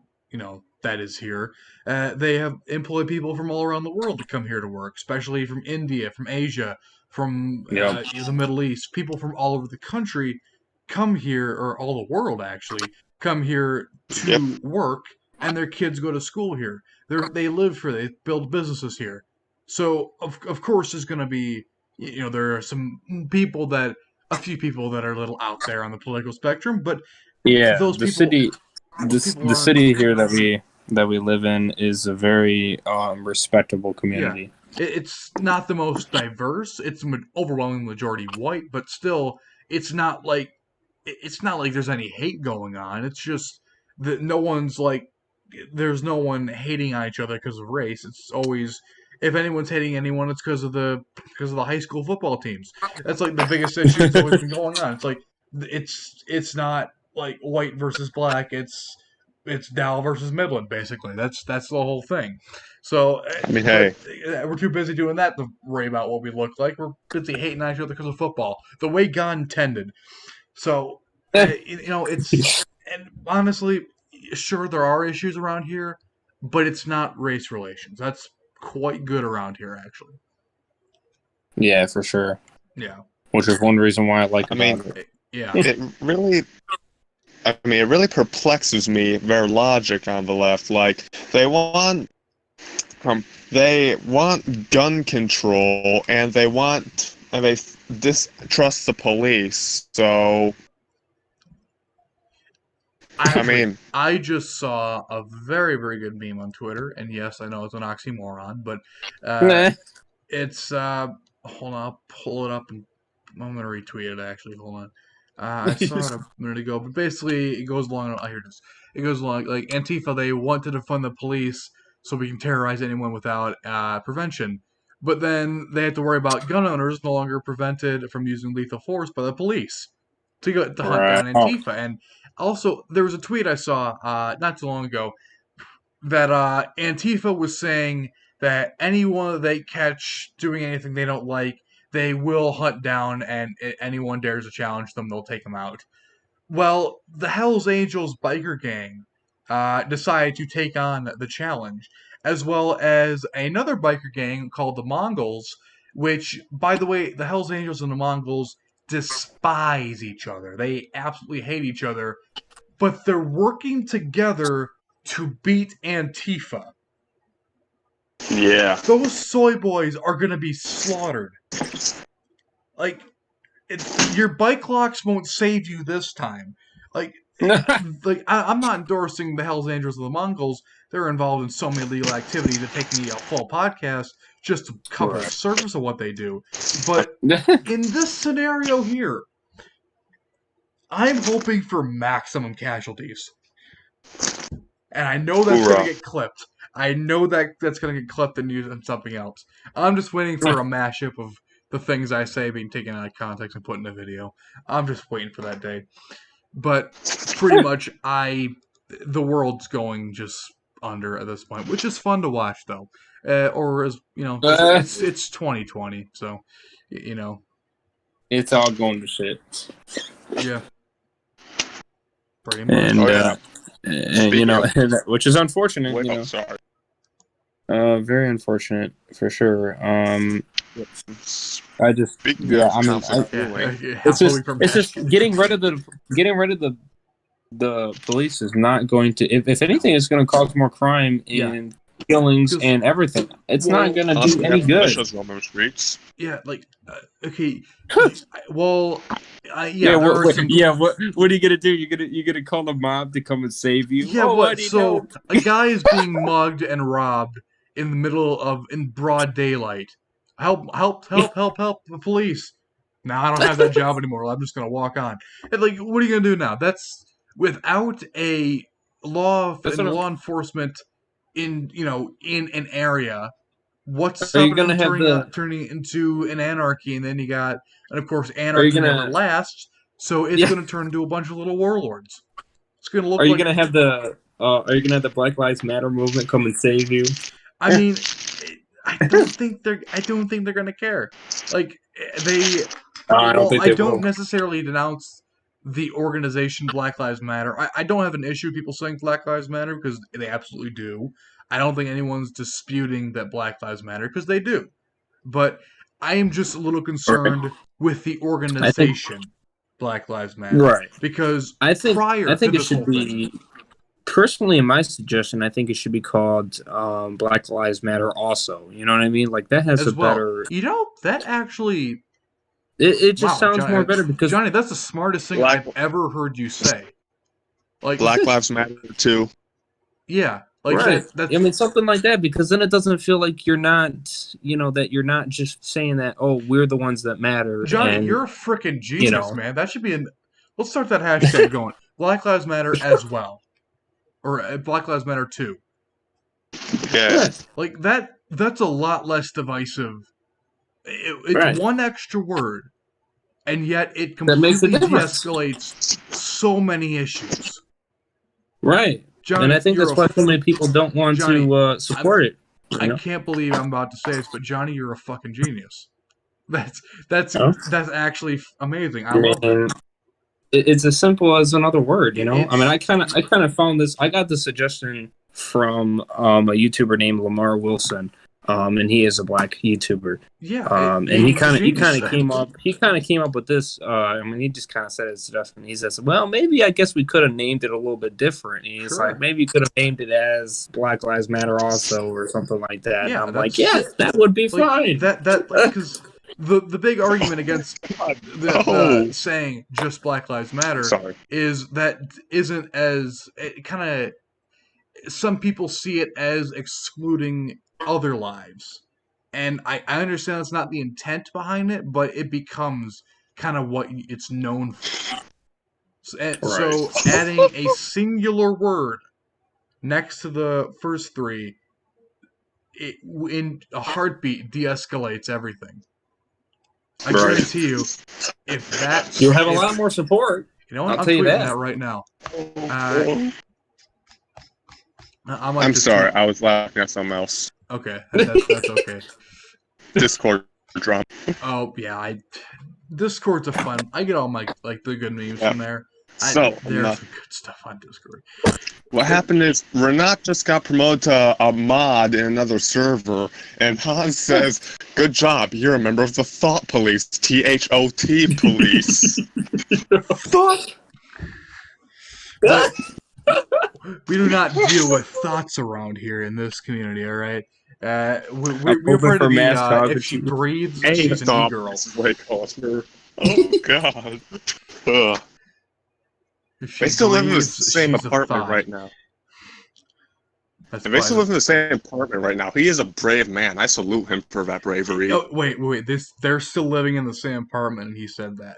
is here. They have employed people from all around the world to come here to work, especially from India, from Asia, from Yep. the Middle East. People from all over the country come here, or all the world actually, come here Yep. to work, and their kids go to school here. They live here. They build businesses here. So of course there's going to be there are a few people that are a little out there on the political spectrum, but Yeah, those the people city, those people the aren't. city here that we live in is a very respectable Yeah, community. it's not the most diverse. It's an overwhelming majority white, but still, it's not like there's any hate going on. It's just that no one's like there's no one hating on each other because of race. It's always if anyone's hating anyone, it's because of the high school football teams. That's like the biggest issue that's always been going on. It's like it's not like white versus black. It's Dow versus Midland, basically. That's the whole thing. So, I mean, but hey, we're too busy doing that to worry about what we look like. We're busy hating on each other because of football, the way God intended. So, it's and honestly, sure there are issues around here, but it's not race relations. That's quite good around here, actually. Yeah, for sure. Yeah. Which is one reason why I like I mean, about it. Yeah. it really perplexes me their logic on the left. Like they want gun control and they distrust the police. So Actually, I just saw a very, very good meme on Twitter, and yes, I know it's an oxymoron, but it's hold on, I'll pull it up and I'm gonna retweet it. Actually, hold on. I saw it a minute ago, but basically it goes along. I hear this. It goes along like Antifa. They want to defund the police so we can terrorize anyone without prevention, but then they have to worry about gun owners no longer prevented from using lethal force by the police to hunt Right. down Antifa. And also, there was a tweet I saw not too long ago that Antifa was saying that anyone that they catch doing anything they don't like, they will hunt down, and anyone dares to challenge them, they'll take them out. Well, the Hells Angels biker gang decided to take on the challenge, as well as another biker gang called the Mongols, which, by the way, the Hells Angels and the Mongols despise each other. They absolutely hate each other, but they're working together to beat Antifa. yeah, Those soy boys are going to be slaughtered. Like, your bike locks won't save you this time. Like, I'm not endorsing the Hells Angels or the Mongols. They're involved in so many illegal activities that take me a full podcast just to cover the surface of what they do. But in this scenario here, I'm hoping for maximum casualties. And I know that's going to get clipped. I know that's going to get clipped and used in something else. I'm just waiting for a mashup of the things I say being taken out of context and put in a video. I'm just waiting for that day. But pretty much, the world's going just under at this point, which is fun to watch though. Or as it's 2020, so it's all going to shit. Yeah. Pretty much. And which is unfortunate. Wait, sorry. Very unfortunate for sure. I just it's just getting rid of the police is not going to. If anything, it's going to cause more crime and killings and everything. It's not going to do any good. Yeah, like okay. Well, what are you gonna do? You're gonna call the mob to come and save you? Yeah, what? So a guy is being mugged and robbed in broad daylight. help the police. Now I don't have that job anymore. I'm just gonna walk on. And like, what are you gonna do now? That's without a That's what law enforcement in in an area. What's are you stopping gonna from have the? turning into an anarchy? And then and of course, Are you anarchy never gonna? lasts. So it's Yeah. gonna turn into a bunch of little warlords. It's gonna look Are you like. gonna have the? Are you gonna have the Black Lives Matter movement come and save you? I mean, I don't think they're gonna care. Like they, I don't well, think I they don't will. necessarily denounce the organization Black Lives Matter. I don't have an issue with people saying Black Lives Matter because they absolutely do. I don't think anyone's disputing that Black Lives Matter because they do. But I am just a little Right. concerned with the I think. organization Black Lives Matter Right. because I think. prior I to think it this should whole thing, be. Personally, in my suggestion, I think it should be called Black Lives Matter. Also, you know what I mean? Like that has a as well, better. that actually. It just Wow, sounds more better because Johnny, that's the smartest thing Black I've ever heard you say. Like, Black Lives Matter too. yeah, like right. that's I mean something like that because then it doesn't feel like you're not, that you're not just saying that. Oh, we're the ones that matter, Johnny, and you're a freaking you genius, know, man. That should be in. Let's start that hashtag going. Black Lives Matter as well, or Black Lives Matter too. Yeah. right, Like that. That's a lot less divisive. It's right. one extra word, and yet it That makes a completely difference, de-escalates so many issues. right? And I Johnny, think that's why so many people don't want Johnny. to support it. I can't believe I'm about to say this, but Johnny, you're a fucking genius. That's that's You know? that's actually amazing. I I love that. mean, it's as simple as another word. I mean, It's I kind of found this. I got the suggestion from a YouTuber named Lamar Wilson, and he is a black YouTuber. yeah. And he He's a kind of genius. came up with this. I mean, he just kind of said his suggestion. He says, "Well, maybe I guess we could have named it a little bit different." And he's Sure. like, "Maybe you could have named it as Black Lives Matter also, or something like that." Yeah, and I'm like, "Yes, that would be like fine." that because the big argument against the saying just Black Lives Matter Sorry. is that isn't as it kind of some people see it as excluding other lives. And I understand that's not the intent behind it, but it becomes kind of what it's known for. So adding a singular word next to the first three, in a heartbeat, de-escalates everything. I guarantee you, if that's You'll have a lot more support. you know what, I'll tell you tweeting that. that right now. I'm sorry, I was laughing at something else. Okay, that's okay. Discord drama. Oh yeah, Discord's a fun. I get all my the good memes from there. There's some good stuff on Discord. What happened is Renat just got promoted to a mod in another server, and Hans says, "Good job, you're a member of the Thought Police, THOT Police." Thought. We do not deal with thoughts around here in this community. All right. We're part of the if she breathes, she's an e-girl. Oh god. Ugh. They still live in the same apartment right now. They still live in the same apartment right now. He is a brave man. I salute him for that bravery. Oh wait. They're still living in the same apartment, and he said that.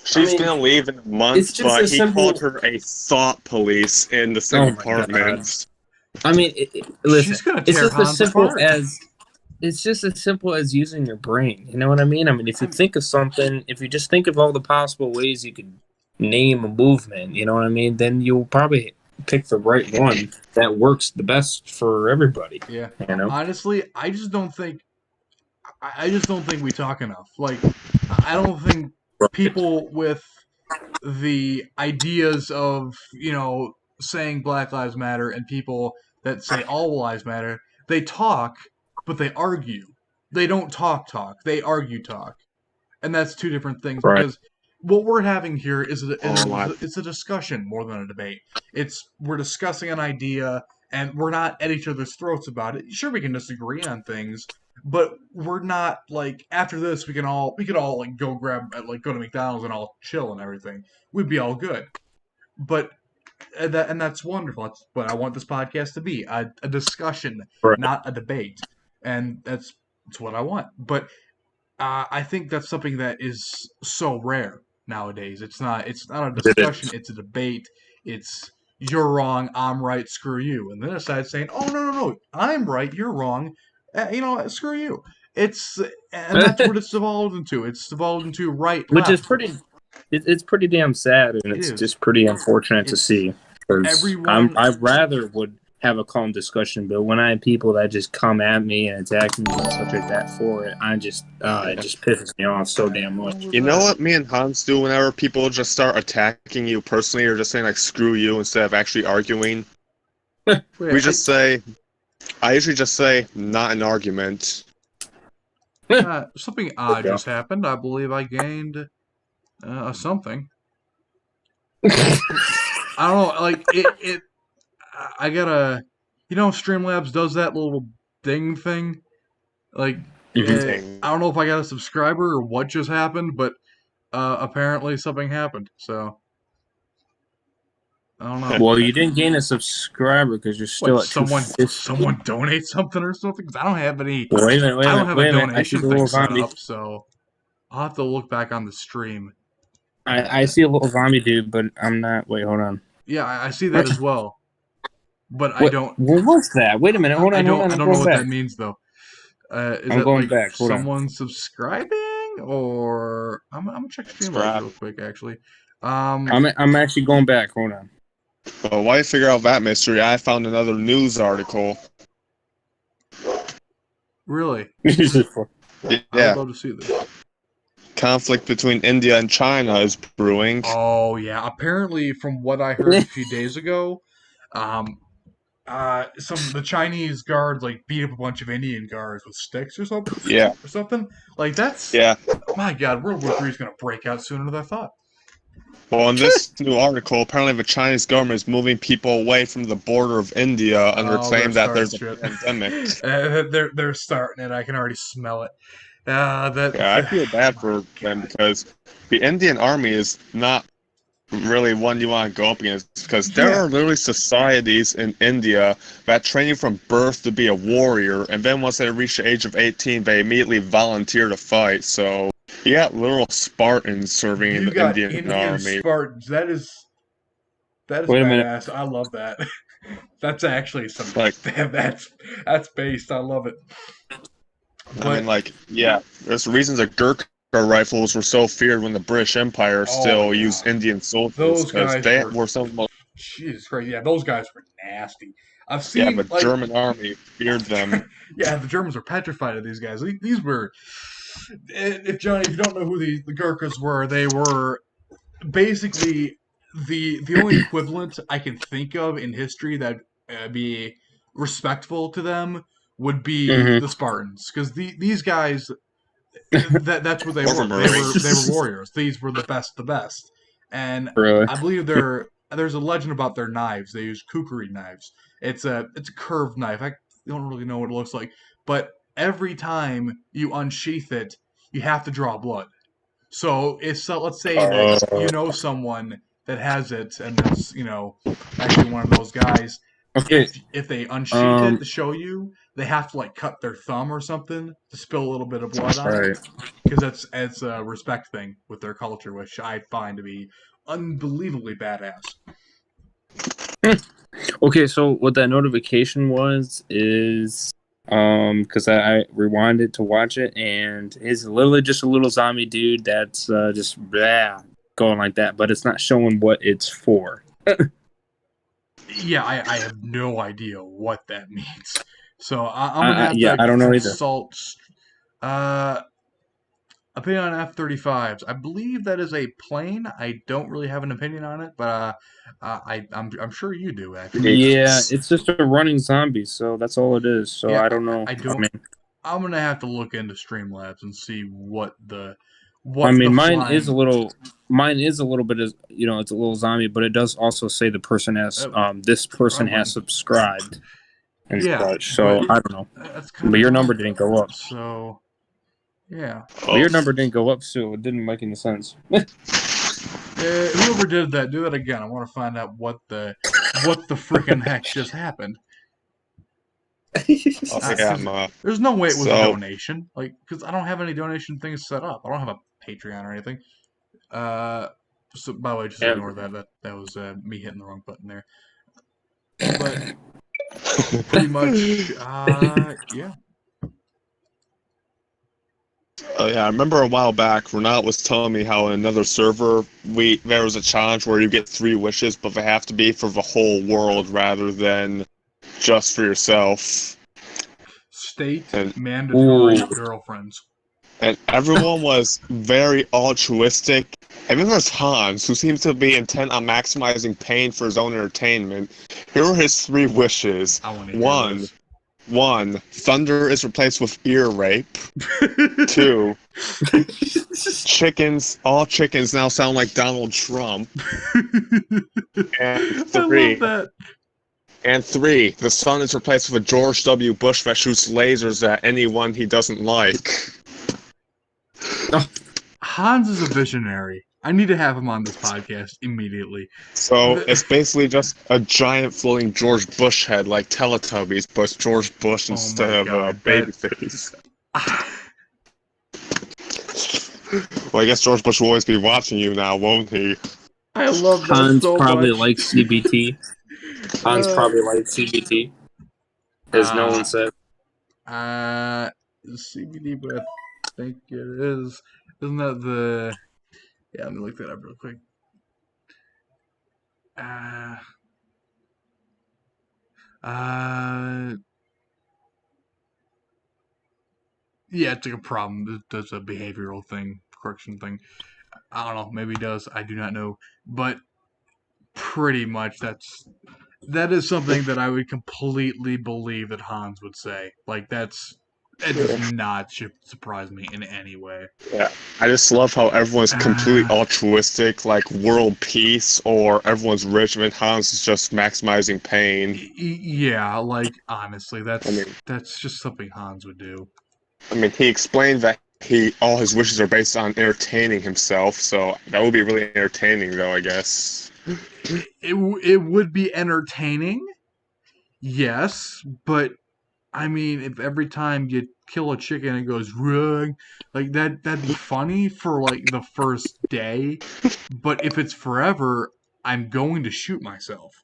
She's gonna leave in a month, but he called her a thought police in the same apartment. I mean, listen, she's gonna tear Hans apart. It's just as simple as using your brain. You know what I mean? I mean, if you think of something, if you just think of all the possible ways you could name a movement, you know what I mean? Then you'll probably pick the right one that works the best for everybody. Yeah. You know? Honestly, I just don't think we talk enough. Like, I don't think people with the ideas of, saying Black Lives Matter and people that say all lives matter, they talk, but they argue. They don't talk. They argue talk. And that's two different things because what we're having here is it's a discussion more than a debate. We're discussing an idea and we're not at each other's throats about it. Sure, we can disagree on things, but we're not like after this we could all like go to McDonald's and all chill and everything. We'd be all good. But that's wonderful. That's what I want this podcast to be, a discussion, not a debate. And that's It's what I want. But I think that's something that is so rare nowadays. It's not. It's not a It discussion. is. It's a debate. It's you're wrong. I'm right. Screw you. And then a side saying, "Oh no. I'm right. You're wrong. Screw you." It's and that's what it's devolved into. It's devolved into right, Which is left. pretty. It's pretty damn sad, and It it's is. just pretty unfortunate to It's see. Because everyone. I rather would have a calm discussion, but when I have people that just come at me and attack me and stuff like that for it, it just pisses me off so damn much. You know what me and Hans do whenever people just start attacking you personally or just saying like screw you instead of actually arguing? We just say, I usually just say, not an argument. Something odd just happened. I believe I gained something. I don't know, like it. I gotta, Streamlabs does that little ding thing. Like, I don't know if I got a subscriber or what just happened, but apparently something happened. So I don't know. Well, you didn't gain a subscriber because you're still at someone donate something or something? Because I don't have any. Well, wait a minute. I don't have a donation thing set zombie. up, so I'll have to look back on the stream. I see a little zombie dude, but I'm not. Wait, hold on. Yeah, I see that as well. But I don't. What was that? Wait a minute. Hold on. I don't know what back. that means though. Is I'm that going like back. Hold someone subscribing, or I'm gonna check Streamlabs real quick actually. I'm actually going back. Hold on. Well, while you figure out that mystery, I found another news article. Really? Yeah. I'd love to see this. Conflict between India and China is brewing. Oh yeah. Apparently, from what I heard a few days ago, the Chinese guards like beat up a bunch of Indian guards with sticks or something. Yeah. Or something. Like that's. Yeah. My God, World War III is gonna break out sooner than I thought. Well, in this new article, apparently the Chinese government is moving people away from the border of India under claim that there's a pandemic. They're starting it. I can already smell it. I feel bad for them because the Indian army is not really one you want to go up against because there are literally societies in India that train you from birth to be a warrior, and then once they reach the age of 18, they immediately volunteer to fight. So you got literal Spartans serving in the Indian army. Spartans. That is Wait badass. a minute. I love that. That's actually some like that's based. I love it. But, there's reasons that Gurkha rifles were so feared when the British Empire still used Indian soldiers because they were some of the most. Jesus Christ! Yeah, those guys were nasty. I've seen. Yeah, but German army feared them. Yeah, the Germans were petrified of these guys. These were. If you don't know who the Gurkhas were, they were basically the only equivalent I can think of in history that be respectful to them would be the Spartans, because these guys, that's what they were. They were warriors. These were the best, and really? I believe there's a legend about their knives. They use kukri knives. It's a curved knife. I don't really know what it looks like, but every time you unsheath it, you have to draw blood. So let's say that you know someone that has it, and that's actually one of those guys. Okay. If they unsheath it to show you, they have to like cut their thumb or something to spill a little bit of blood on it, because it's a respect thing with their culture, which I find to be unbelievably badass. Okay, so what that notification is because I rewinded to watch it, and it's literally just a little zombie dude that's just going like that, but it's not showing what it's for. Yeah, I have no idea what that means. So I'm gonna have to I don't know consult. Opinion on F-35s. I believe that is a plane. I don't really have an opinion on it, but I'm sure you do actually. Yeah, it's just a running zombie, so that's all it is. So I don't know. I'm gonna have to look into Streamlabs and see what mine is a little bit of it's a little zombie, but it does also say the person has this person has subscribed and such. So I don't know. But your number didn't go up. So yeah. But your number didn't go up, so it didn't make any sense. Whoever did that, do that again. I want to find out what the freaking heck just happened. There's no way it was a donation, like, because I don't have any donation things set up. I don't have a Patreon or anything. So by the way, just ignore that. That was me hitting the wrong button there. But pretty much, yeah. I remember a while back, Renat was telling me how in another server, there was a challenge where you get 3 wishes, but they have to be for the whole world rather than just for yourself. State mandatory girlfriends. And everyone was very altruistic. And then there's Hans, who seems to be intent on maximizing pain for his own entertainment. Here are his 3 wishes. One, thunder is replaced with ear rape. 2, all chickens now sound like Donald Trump. And 3, the sun is replaced with a George W. Bush that shoots lasers at anyone he doesn't like. Hans is a visionary. I need to have him on this podcast immediately. So it's basically just a giant floating George Bush head like Teletubbies, but it's George Bush instead of Babyface. Well, I guess George Bush will always be watching you now, won't he? I love that Hans so probably much. likes CBT. Hans probably likes CBT, as no one said. CBD, but I think it is. Isn't that the... Yeah, let me look that up real quick. Yeah, it's like a problem. That's a behavioral thing, correction thing. I don't know. Maybe it does. I do not know. But pretty much that is something that I would completely believe that Hans would say. Like, it does not surprise me in any way. Yeah, I just love how everyone's completely altruistic, like world peace, or everyone's rich, and Hans is just maximizing pain. Yeah, like, honestly, that's just something Hans would do. I mean, he explained that all his wishes are based on entertaining himself, so that would be really entertaining, though, I guess. It would be entertaining, yes, but I mean, if every time you kill a chicken it goes wrong, like that'd be funny for like the first day, but if it's forever, I'm going to shoot myself.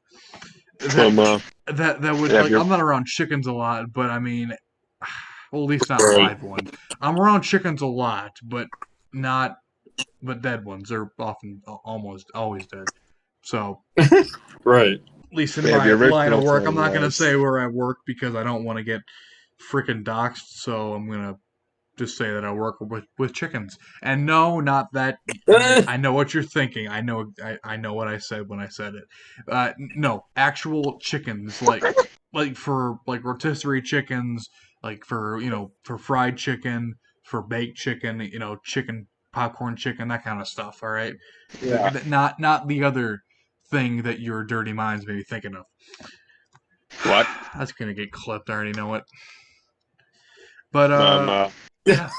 That would like I'm not around chickens a lot, but I mean, well, at least not live ones. I'm around chickens a lot, but dead ones. They're often almost always dead. So right. At least in my line of work. I'm not going to say where I work because I don't want to get freaking doxxed, so I'm going to just say that I work with chickens. And no, not that. I know what you're thinking. I know what I said when I said it. No, actual chickens, like for like rotisserie chickens, like for for fried chicken, for baked chicken, chicken popcorn chicken, that kind of stuff. All right, yeah. Not the other thing that your dirty minds may be thinking of. What? That's gonna get clipped. I already know it. But yeah.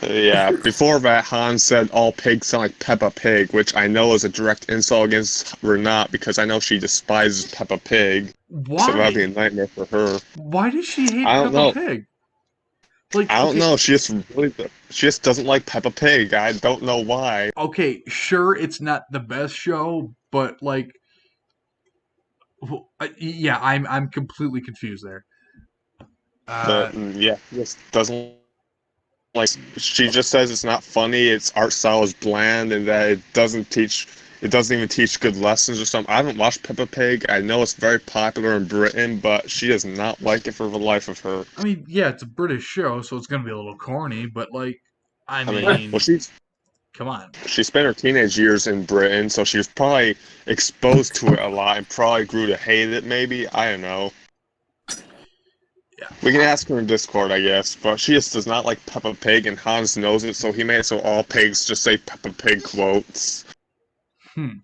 Yeah, before that, Hans said all pigs sound like Peppa Pig, which I know is a direct insult against Renat because I know she despises Peppa Pig. Why? So that'd be a nightmare for her. Why does she hate Peppa Pig? Like, I don't know. She just doesn't like Peppa Pig. I don't know why. Okay, sure, it's not the best show, but like, yeah, I'm completely confused there. Yeah, just doesn't like. She just says it's not funny. Its art style is bland, and that it doesn't even teach good lessons or something. I haven't watched Peppa Pig. I know it's very popular in Britain, but she does not like it for the life of her. I mean, yeah, it's a British show, so it's gonna be a little corny, but like, I mean well, come on. She spent her teenage years in Britain, so she was probably exposed to it a lot and probably grew to hate it, maybe. I don't know. Yeah. We can ask her in Discord, I guess, but she just does not like Peppa Pig, and Hans knows it, so he made it so all pigs just say Peppa Pig quotes. Remember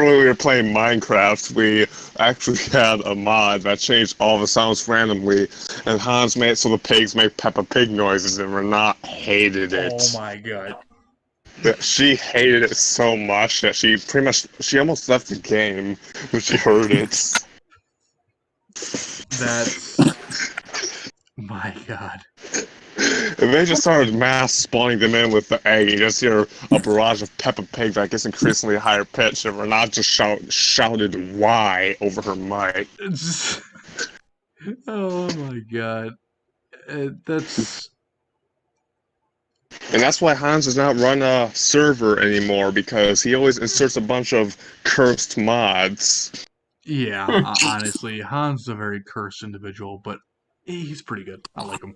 when we were playing Minecraft, we actually had a mod that changed all the sounds randomly, and Hans made it so the pigs make Peppa Pig noises, and Renat hated it. Oh my god. that she hated it so much that she almost left the game when she heard it. That's my God. And they just started mass spawning them in with the egg. You just hear a barrage of Peppa Pig that gets increasingly higher pitched, and Renat just shouted "Why" over her mic. It's just, oh my God. That's And that's why Hans does not run a server anymore, because he always inserts a bunch of cursed mods. yeah. Honestly, Han's a very cursed individual, but he's pretty good. I like him.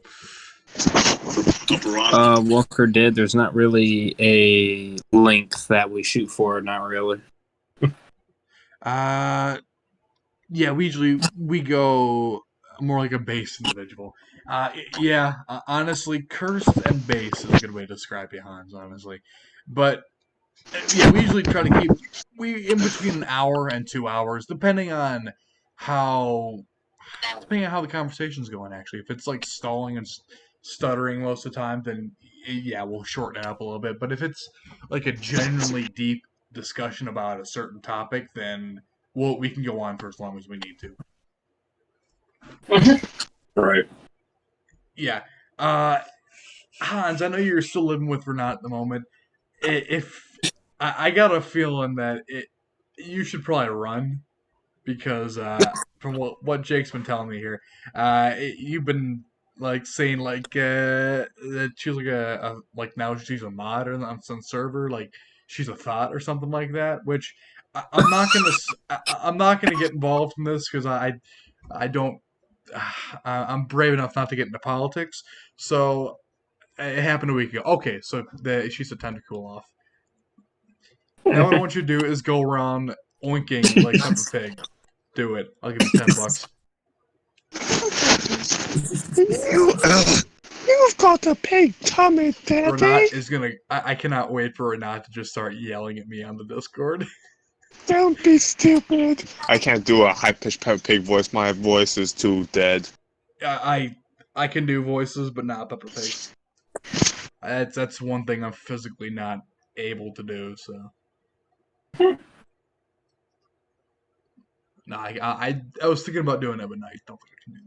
Walker did. There's not really a length that we shoot for. Not really. Yeah. We go more like a base individual. Yeah. Honestly, cursed and base is a good way to describe you, Hans. Honestly, but yeah, we usually try to keep in between an hour and 2 hours, how depending on how the conversation's going. Actually, if it's like stalling and stuttering most of the time, then yeah, we'll shorten it up a little bit. But if it's like a genuinely deep discussion about a certain topic, then we can go on for as long as we need to. Right. Yeah. Hans, I know you're still living with Renat at the moment. If I got a feeling that you should probably run because from what Jake's been telling me here, you've been like saying like that she's like like now she's a mod on some server, like she's a thought or something like that. Which I'm not I'm not gonna get involved in this because I don't. I'm brave enough not to get into politics, so it happened a week ago. Okay, so she said time to cool off. Now what I want you to do is go around oinking like Peppa Pig. Do it. I'll give you $10. You've got a big tummy, Daddy. Renat is gonna. I cannot wait for Renat to just start yelling at me on the Discord. Don't be stupid. I can't do a high-pitched Peppa Pig voice. My voice is too dead. I can do voices, but not Peppa Pig. That's one thing I'm physically not able to do. So. No, I was thinking about doing it, but no, I don't think I can do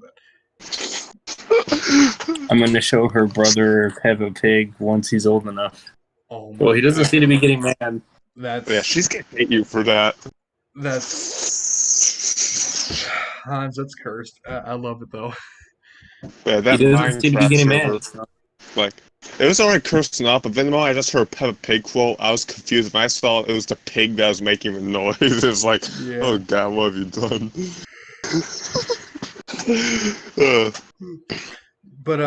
that. I'm gonna show her brother Peppa Pig once he's old enough. Oh my Well, he doesn't God. seem to be getting mad. Yeah, she's gonna hate you for that. That's Hans. That's cursed. I love it though. Yeah, that He doesn't seem to be getting server, mad. So. like, it was already cursing up, but then when I just heard Peppa Pig quote, I was confused. When I saw it was the pig that was making the noise, it was like, Yeah. oh God, what have you done? But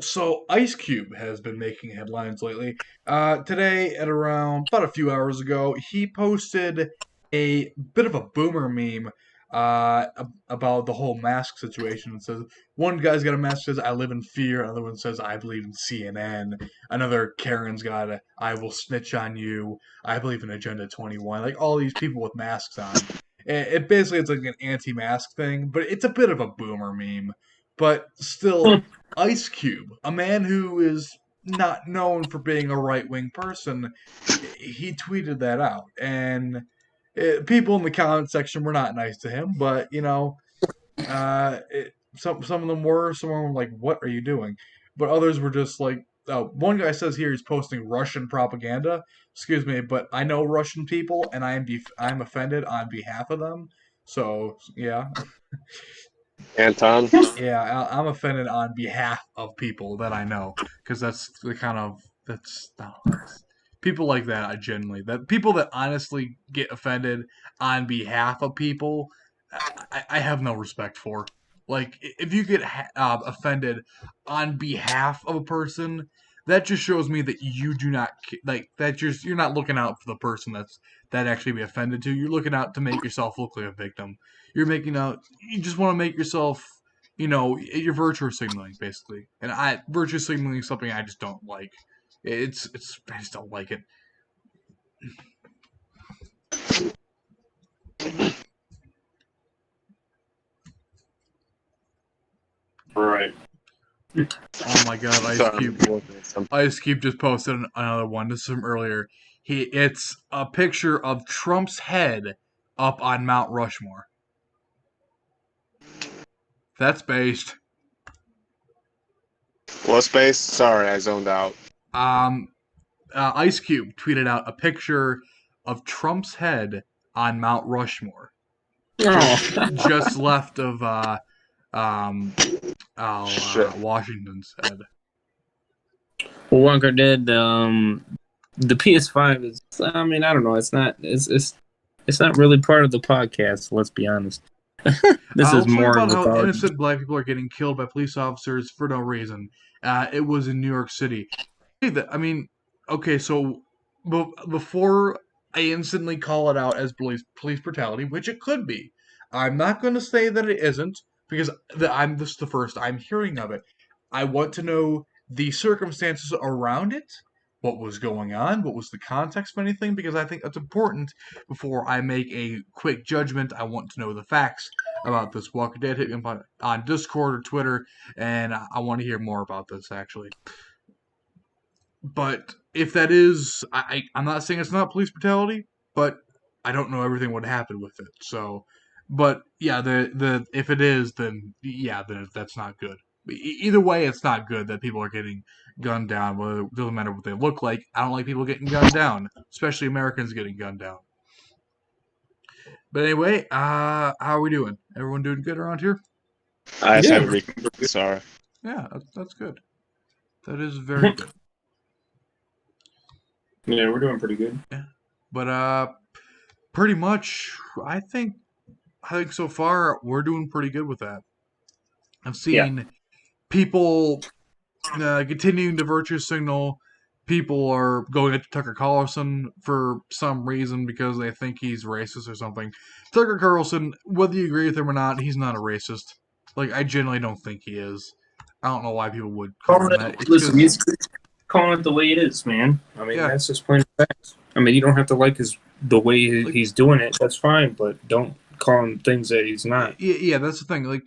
so Ice Cube has been making headlines lately. Today at around about a few hours ago, he posted a bit of a boomer meme about the whole mask situation. It says one guy's got a mask that says "I live in fear," another one says "I believe in CNN." Another Karen's got a "I will snitch on you." I believe in Agenda 21. Like all these people with masks on. It basically it's like an anti-mask thing, but it's a bit of a boomer meme. But still, Ice Cube, a man who is not known for being a right-wing person, he tweeted that out, and people in the comment section were not nice to him. But you know, some of them were. Some of them were like, "What are you doing?" But others were just like, one guy says here he's posting Russian propaganda. Excuse me, but I know Russian people, and I'm offended on behalf of them. So yeah. Anton? Yeah, I'm offended on behalf of people that I know, because that's the kind of that's people like that. I genuinely that people that honestly get offended on behalf of people, I have no respect for. Like if you get offended on behalf of a person, that just shows me that you do not like that. Just you're not looking out for the person that actually be offended to. You're looking out to make yourself look like a victim. You're making out. You just want to make yourself. You know, you're virtue signaling basically, and virtue signaling is something I just don't like. It's I just don't like it. Right. Oh my god, Ice Cube just posted another one. This is from earlier. It's a picture of Trump's head up on Mount Rushmore. That's based. What's based? Sorry, I zoned out. Ice Cube tweeted out a picture of Trump's head on Mount Rushmore. Just left of Washington's head. Well, Walker did. The PS5 is. I mean, I don't know. It's not. It's not really part of the podcast. Let's be honest. This is more about of how innocent black people are getting killed by police officers for no reason. It was in New York City. I mean, okay, so before I instantly call it out as police brutality, which it could be, I'm not going to say that it isn't because this is the first I'm hearing of it. I want to know the circumstances around it, what was going on, what was the context of anything, because I think that's important before I make a quick judgment. I want to know the facts about this. Walker Dead, hit me up on Discord or Twitter, and I want to hear more about this, actually. But if that is, I'm not saying it's not police brutality, but I don't know everything what happened with it. So, but yeah, if it is, then yeah, then that's not good. Either way, it's not good that people are getting gunned down. Whether it doesn't matter what they look like. I don't like people getting gunned down, especially Americans getting gunned down. But anyway, how are we doing? Everyone doing good around here? I just had to reconfirm. Sorry. Yeah, that's good. That is very good. Yeah, we're doing pretty good. Yeah, but pretty much, I think so far we're doing pretty good with that. I've seen people continuing to virtue signal. People are going at Tucker Carlson for some reason because they think he's racist or something. Tucker Carlson, whether you agree with him or not, he's not a racist. Like, I genuinely don't think he is. I don't know why people would call him that. Listen, he's calling it the way it is, man. I mean, that's just plain facts. I mean, you don't have to like the way he's doing it. That's fine, but don't call him things that he's not. Yeah, that's the thing. Like,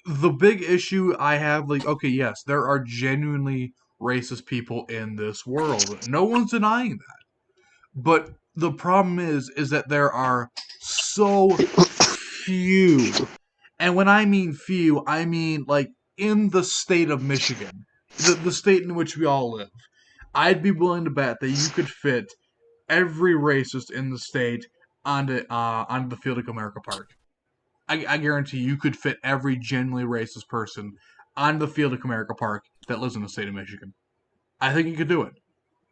the big issue I have, like, okay, yes, there are genuinely racist people in this world. No one's denying that. But the problem is that there are so few. And when I mean few, I mean, like, in the state of Michigan, the state in which we all live, I'd be willing to bet that you could fit every racist in the state onto the Field of America Park. I guarantee you could fit every genuinely racist person on the Field of America Park that lives in the state of Michigan. I think you could do it.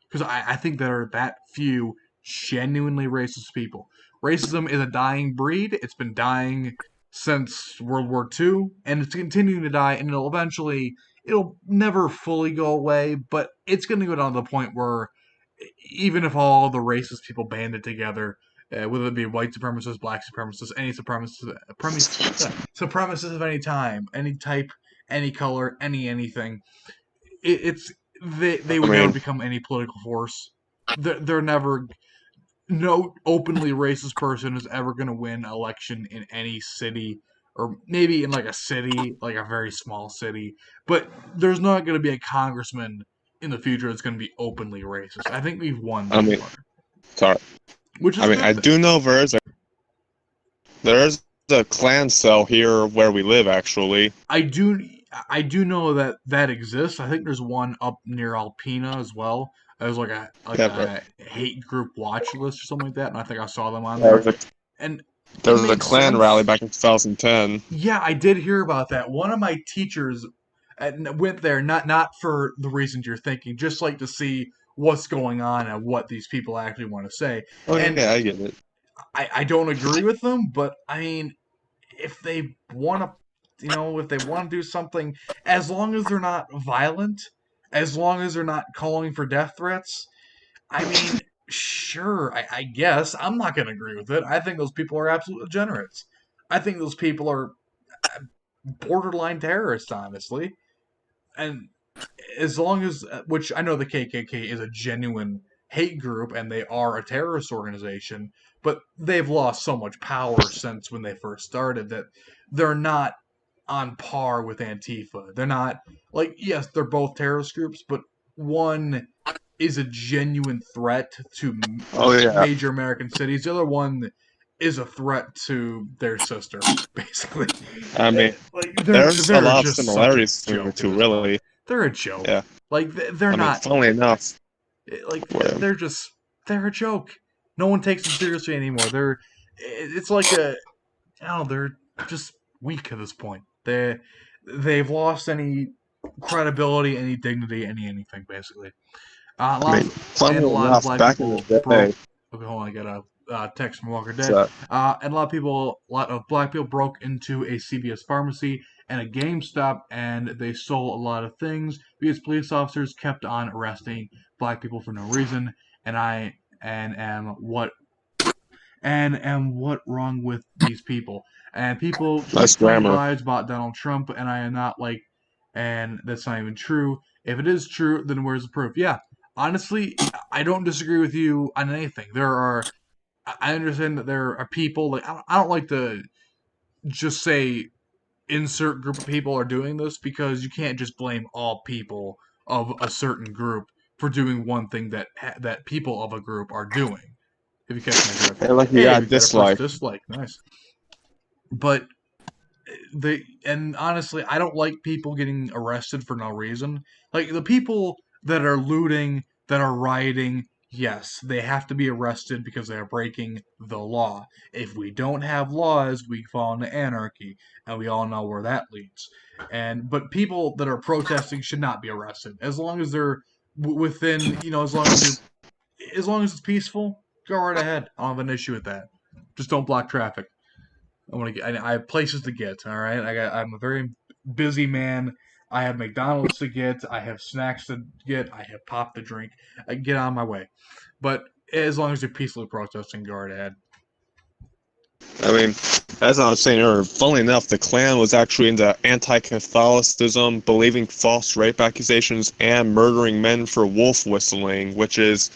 Because I think there are that few genuinely racist people. Racism is a dying breed. It's been dying since World War II, and it's continuing to die, and it'll never fully go away, but it's going to go down to the point where even if all the racist people banded together, whether it be white supremacists, black supremacists, any supremacists of any time, any type, any color, anything, they would never become any political force. They're never. No openly racist person is ever going to win election in any city, or maybe in like a city, like a very small city. But there's not going to be a congressman in the future that's going to be openly racist. I think we've won that one. Sorry. Which is I do know there's a Klan cell here where we live, actually. I do know that exists. I think there's one up near Alpena as well. There's like a hate group watch list or something like that, and I think I saw them on there. There was a Klan rally back in 2010. Yeah, I did hear about that. One of my teachers went there, not for the reasons you're thinking, just like to see what's going on and what these people actually want to say. Oh, yeah, I get it. I don't agree with them, but I mean, if they want to do something, as long as they're not violent, as long as they're not calling for death threats, I mean, sure, I guess. I'm not going to agree with it. I think those people are absolute degenerates. I think those people are borderline terrorists, honestly. And as long as, which I know the KKK is a genuine hate group and they are a terrorist organization, but they've lost so much power since when they first started that they're not on par with Antifa. They're not like, yes, they're both terrorist groups, but one is a genuine threat to major American cities. The other one is a threat to their sister, basically. I mean, like, there's a lot of just similarities between the two, really. They're a joke. Yeah. Like, they're not. Funnily enough. Like, they're a joke. No one takes them seriously anymore. It's like they're just weak at this point. They've lost any credibility, any dignity, anything, basically. A lot of black people broke. Okay, hold on, I got a text from Walker Dead. And a lot of black people broke into a CVS pharmacy and a GameStop, and they stole a lot of things because police officers kept on arresting black people for no reason. And what wrong with these people? And people claim lies about Donald Trump, and I am not like, and that's not even true. If it is true, then where's the proof? Yeah, honestly, I don't disagree with you on anything. I understand that there are people, like, I don't like to just say insert group of people are doing this, because you can't just blame all people of a certain group for doing one thing that people of a group are doing. If you catch my drift. Dislike. Nice. But and honestly, I don't like people getting arrested for no reason. Like, the people that are looting, that are rioting, yes, they have to be arrested because they are breaking the law. If we don't have laws, we fall into anarchy, and we all know where that leads. But people that are protesting should not be arrested, as long as they're within, as long as it's peaceful. Go right ahead. I don't have an issue with that. Just don't block traffic. I have places to get. All right, I'm a very busy man. I have McDonald's to get. I have snacks to get. I have pop to drink. I get on my way. But as long as you're peacefully protesting, go right ahead. I mean, as I was saying earlier, funnily enough, the Klan was actually into anti-Catholicism, believing false rape accusations, and murdering men for wolf whistling, which is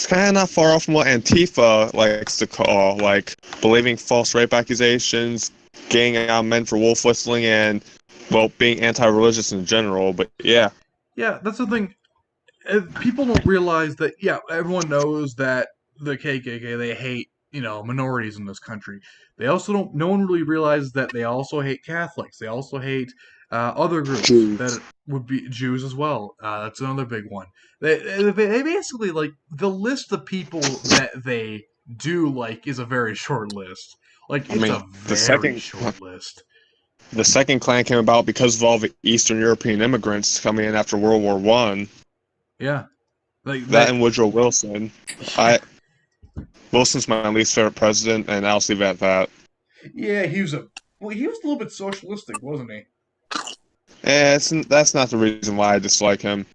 kind of not far off from what Antifa likes to call, like, believing false rape accusations, ganging out men for wolf whistling, and, well, being anti-religious in general, but yeah. Yeah, that's the thing. People don't realize that, everyone knows that the KKK, they hate, minorities in this country. They also no one really realizes that they also hate Catholics. They also hate other groups that would be Jews as well. That's another big one. They basically, like, the list of people that they do like is a very short list. Like, it's a very short list. The second Klan came about because of all the Eastern European immigrants coming in after World War I. Yeah. Like that and Woodrow Wilson. Wilson's my least favorite president, and I'll leave it at that. Yeah, he was a little bit socialistic, wasn't he? Yeah, that's not the reason why I dislike him.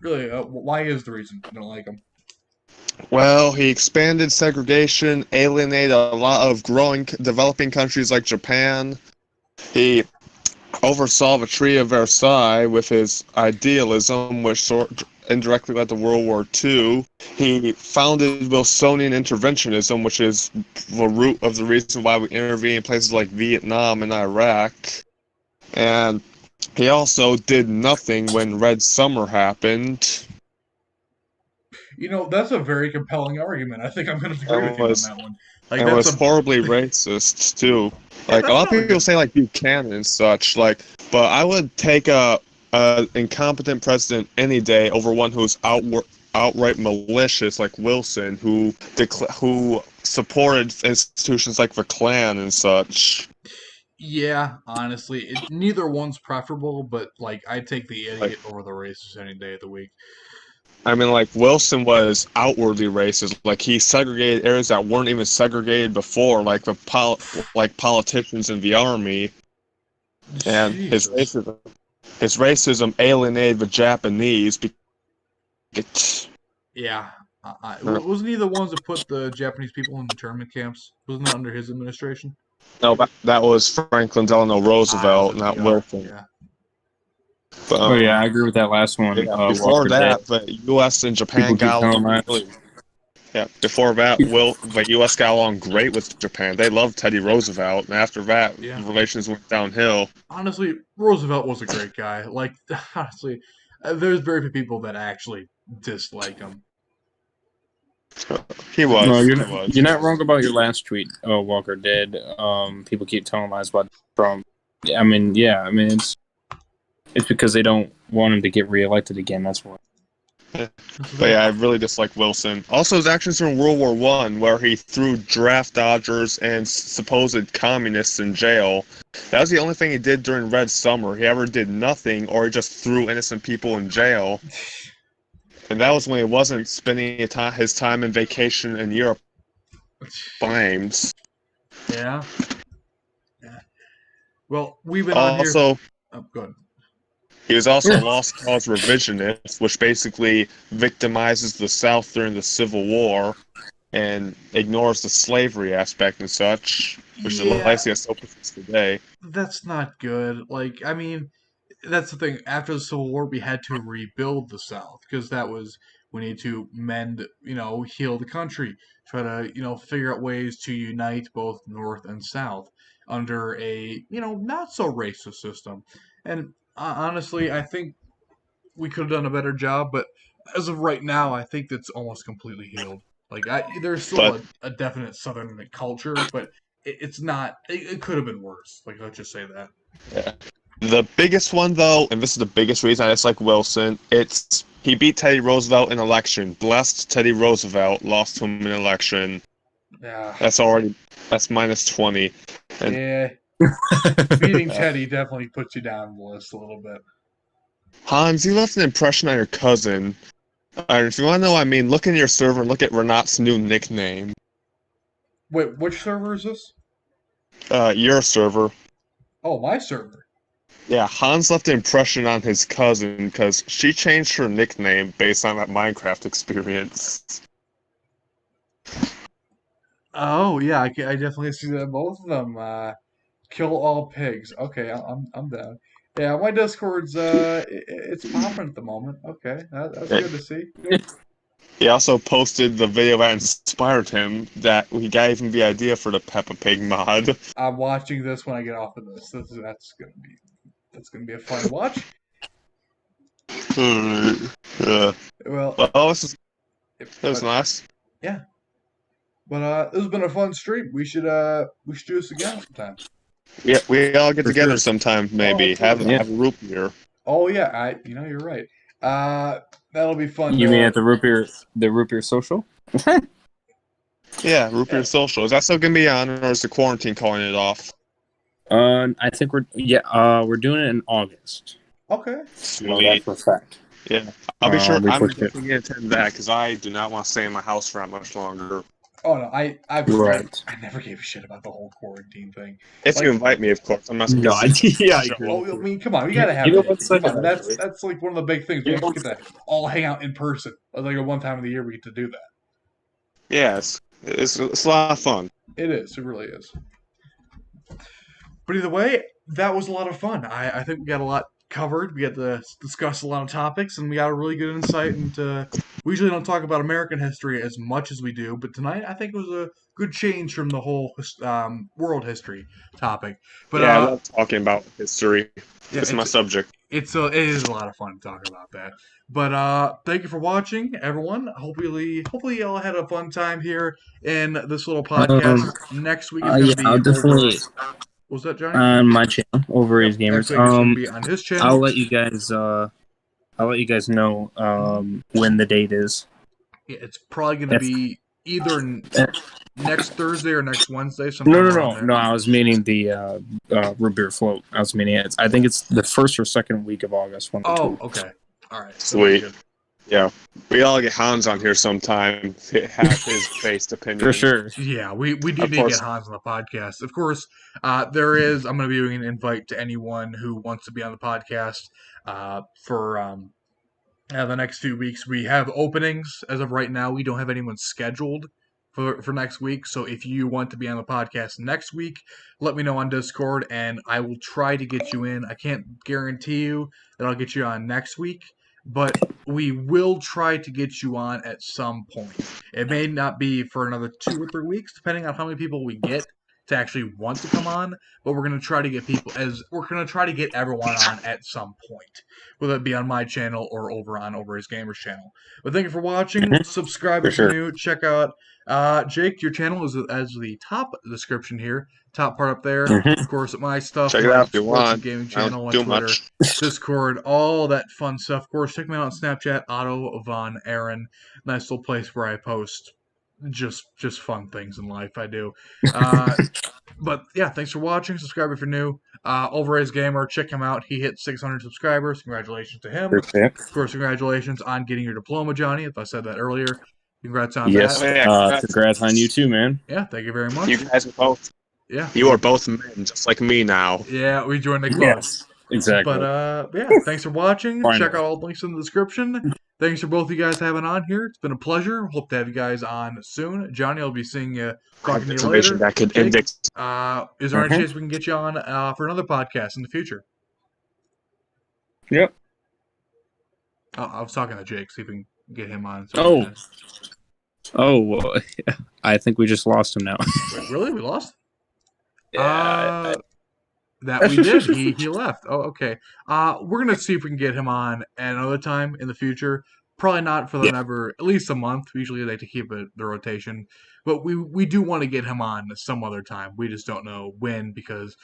Really, why is the reason you don't like him? Well, he expanded segregation, alienated a lot of developing countries like Japan. He oversaw the Treaty of Versailles with his idealism, which indirectly led to World War II. He founded Wilsonian interventionism, which is the root of the reason why we intervene in places like Vietnam and Iraq. And he also did nothing when Red Summer happened. That's a very compelling argument. I think I'm going to agree with you on that one. Like, it was horribly racist, too. Like, a lot of people say, like, Buchanan and such, like, but I would take a incompetent president any day over one who's outright malicious, like Wilson, who supported institutions like the Klan and such. Yeah, honestly, neither one's preferable, but, like, I'd take the idiot over the racist any day of the week. I mean, like, Wilson was outwardly racist. Like, he segregated areas that weren't even segregated before, like the politicians in the army. And his racism alienated the Japanese. Yeah. Wasn't he the ones that put the Japanese people in internment camps? Wasn't that under his administration? No, that was Franklin Delano Roosevelt, not Wilson. Yeah. But, I agree with that last one. Yeah, before that, the U.S. and Japan got along really. Yeah. Before that, the U.S. got along great with Japan. They loved Teddy Roosevelt, and after that, relations went downhill. Honestly, Roosevelt was a great guy. Like, honestly, there's very few people that actually dislike him. He was. No, he was. You're not wrong about your last tweet. Oh, Walker did. People keep telling lies about Trump. I mean, it's because they don't want him to get reelected again. That's why. But yeah, I really dislike Wilson. Also, his actions in World War One, where he threw draft dodgers and supposed communists in jail. That was the only thing he did during Red Summer. He ever did nothing, or he just threw innocent people in jail. And that was when he wasn't spending his time in vacation in Europe. Flames. Yeah. Well, we've been also, on here. Oh, go ahead. He was also a lost cause revisionist, which basically victimizes the South during the Civil War and ignores the slavery aspect and such, which is a legacy that still persists today. That's not good. Like, I mean, that's the thing. After the Civil War, we had to rebuild the South because we need to mend, heal the country, try to, figure out ways to unite both North and South under a, not so racist system. And honestly, I think we could have done a better job, but as of right now, I think that's almost completely healed. Like, there's still a definite Southern culture, but it's not. It could have been worse. Like, let's just say that. Yeah. The biggest one, though, and this is the biggest reason I dislike Wilson, it's he beat Teddy Roosevelt in election. Blessed Teddy Roosevelt lost to him in election. Yeah. That's minus 20. And, yeah. Beating Teddy definitely puts you down the list a little bit. Hans, you left an impression on your cousin. If you want to know what I mean, look in your server and look at Renat's new nickname. Wait, which server is this? Your server. Oh, my server. Yeah, Hans left an impression on his cousin because she changed her nickname based on that Minecraft experience. Oh yeah, I definitely see that. Both of them. Kill all pigs. Okay, I'm down. Yeah, my Discord's it's popping at the moment. Okay, that's good to see. He also posted the video that inspired him, that he gave him the idea for the Peppa Pig mod. I'm watching this when I get off of this. That's gonna be a fun watch. Well, it was nice. Yeah. But this has been a fun stream. We should do this again sometime. Yeah, we all get together sometime, maybe. Have a root beer. Oh yeah, you're right. That'll be fun. You mean at the root beer social? Yeah, root beer social. Is that still gonna be on, or is the quarantine calling it off? I think we're doing it in August. Okay. Sweet. That's a fact. Yeah, I'll be sure. I'm definitely gonna attend that because I do not want to stay in my house for that much longer. Oh no, I never gave a shit about the whole quarantine thing. If you invite me, of course. I'm not. No, I agree. Oh, I mean, come on, we gotta have it. That's like one of the big things. We get to all hang out in person. Like one time of the year, we get to do that. Yeah, it's a lot of fun. It is. It really is. But either way, that was a lot of fun. I think we got a lot covered. We got to discuss a lot of topics, and we got a really good insight into. We usually don't talk about American history as much as we do, but tonight I think it was a good change from the whole world history topic. But yeah, I love talking about history. Yeah, it's my subject. It is a lot of fun to talk about that. But thank you for watching, everyone. Hopefully y'all had a fun time here in this little podcast. Next week is going to be I'll definitely. What was that, Johnny? On my channel, Overrated Gamers. Be on his channel. I'll let you guys know when the date is. Yeah, it's probably going to be either next Thursday or next Wednesday. No. I was meaning the root beer float. I was meaning I think it's the first or second week of August. Okay. All right. Sweet. Yeah, we all get Hans on here sometime to have his based opinion. For sure. Yeah, we do need to get Hans on the podcast. Of course, I'm going to be doing an invite to anyone who wants to be on the podcast for the next few weeks. We have openings. As of right now, we don't have anyone scheduled for next week. So if you want to be on the podcast next week, let me know on Discord, and I will try to get you in. I can't guarantee you that I'll get you on next week. but we will try to get you on at some point. It may not be for another 2 or 3 weeks, depending on how many people we get to actually want to come on, but we're going to try to get everyone on at some point, whether it be on my channel or over on IronRaze Gamer's channel. But thank you for watching. Subscribe For if you're sure. new. Check out Jake, your channel is as the top description here, top part up there. Of course, my stuff, Check it my out if you sports and want. gaming I channel don't on do Twitter, much. Discord, all that fun stuff. Of course, check me out on Snapchat, Otto Von Aaron. Nice little place where I post just fun things in life. I do. But yeah, thanks for watching. Subscribe if you're new. IronRaze Gamer, check him out. He hit 600 subscribers. Congratulations to him. Perfect. Of course, congratulations on getting your diploma, Johnny. If I said that earlier, congrats on Yes. that. Congrats on you too, man. Yeah, thank you very much. You guys are both. Yeah, You are both men, just like me now. yeah, we joined the club. Yes. Exactly. But yeah, thanks for watching. Finally. Check out all the links in the description. Thanks for both of you guys having on here. It's been a pleasure. Hope to have you guys on soon. Johnny, I'll be seeing you, talking to you later. That could Jake, index. is there any chance we can get you on for another podcast in the future? Yep. I was talking to Jake, see if we can get him on. Well, I think we just lost him now. Wait, really? We lost? Yeah, That we did. He left. Oh, okay. We're gonna see if we can get him on at another time in the future. Probably not for at least a month. Usually they like to keep the rotation, but we do want to get him on some other time. We just don't know when because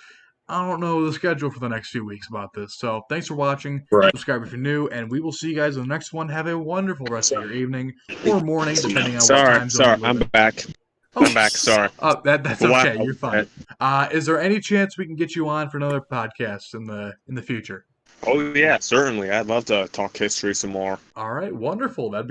I don't know the schedule for the next few weeks about this. So thanks for watching. Right. Subscribe if you're new, and we will see you guys in the next one. Have a wonderful rest of your evening or morning, depending on what time zone you live I'm in. back. I'm back. Sorry. That's okay. Wow. You're fine. Is there any chance we can get you on for another podcast in the future? Oh yeah, certainly. I'd love to talk history some more. All right, wonderful. That'd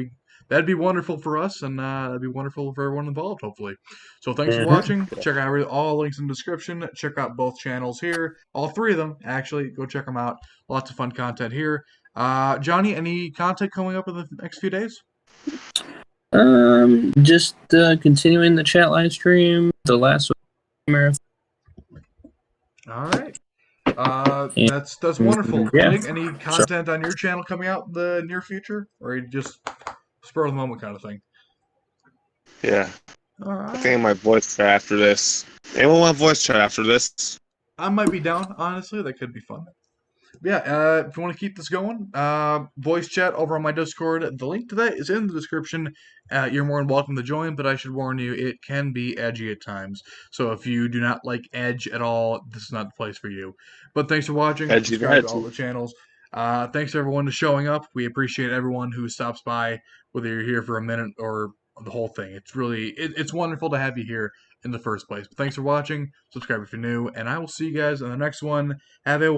be wonderful for us, and that'd be wonderful for everyone involved. Hopefully. So thanks for watching. Check out all links in the description. Check out both channels here. All three of them actually. Go check them out. Lots of fun content here. Johnny, any content coming up in the next few days? Just continuing the chat live stream. The last marathon. All right. That's wonderful. Yeah. Jake, any content on your channel coming out in the near future, or you just spur of the moment kind of thing? Yeah. All right. I think I might voice chat after this. Anyone want voice chat after this? I might be down. Honestly, that could be fun. Yeah, if you want to keep this going, voice chat over on my Discord. The link to that is in the description. You're more than welcome to join, but I should warn you, it can be edgy at times. So if you do not like edge at all, this is not the place for you. But thanks for watching. Edgy, Subscribe to all the channels. Thanks everyone for showing up. We appreciate everyone who stops by, whether you're here for a minute or the whole thing. It's really it's wonderful to have you here in the first place. But thanks for watching. Subscribe if you're new, and I will see you guys in the next one. Have a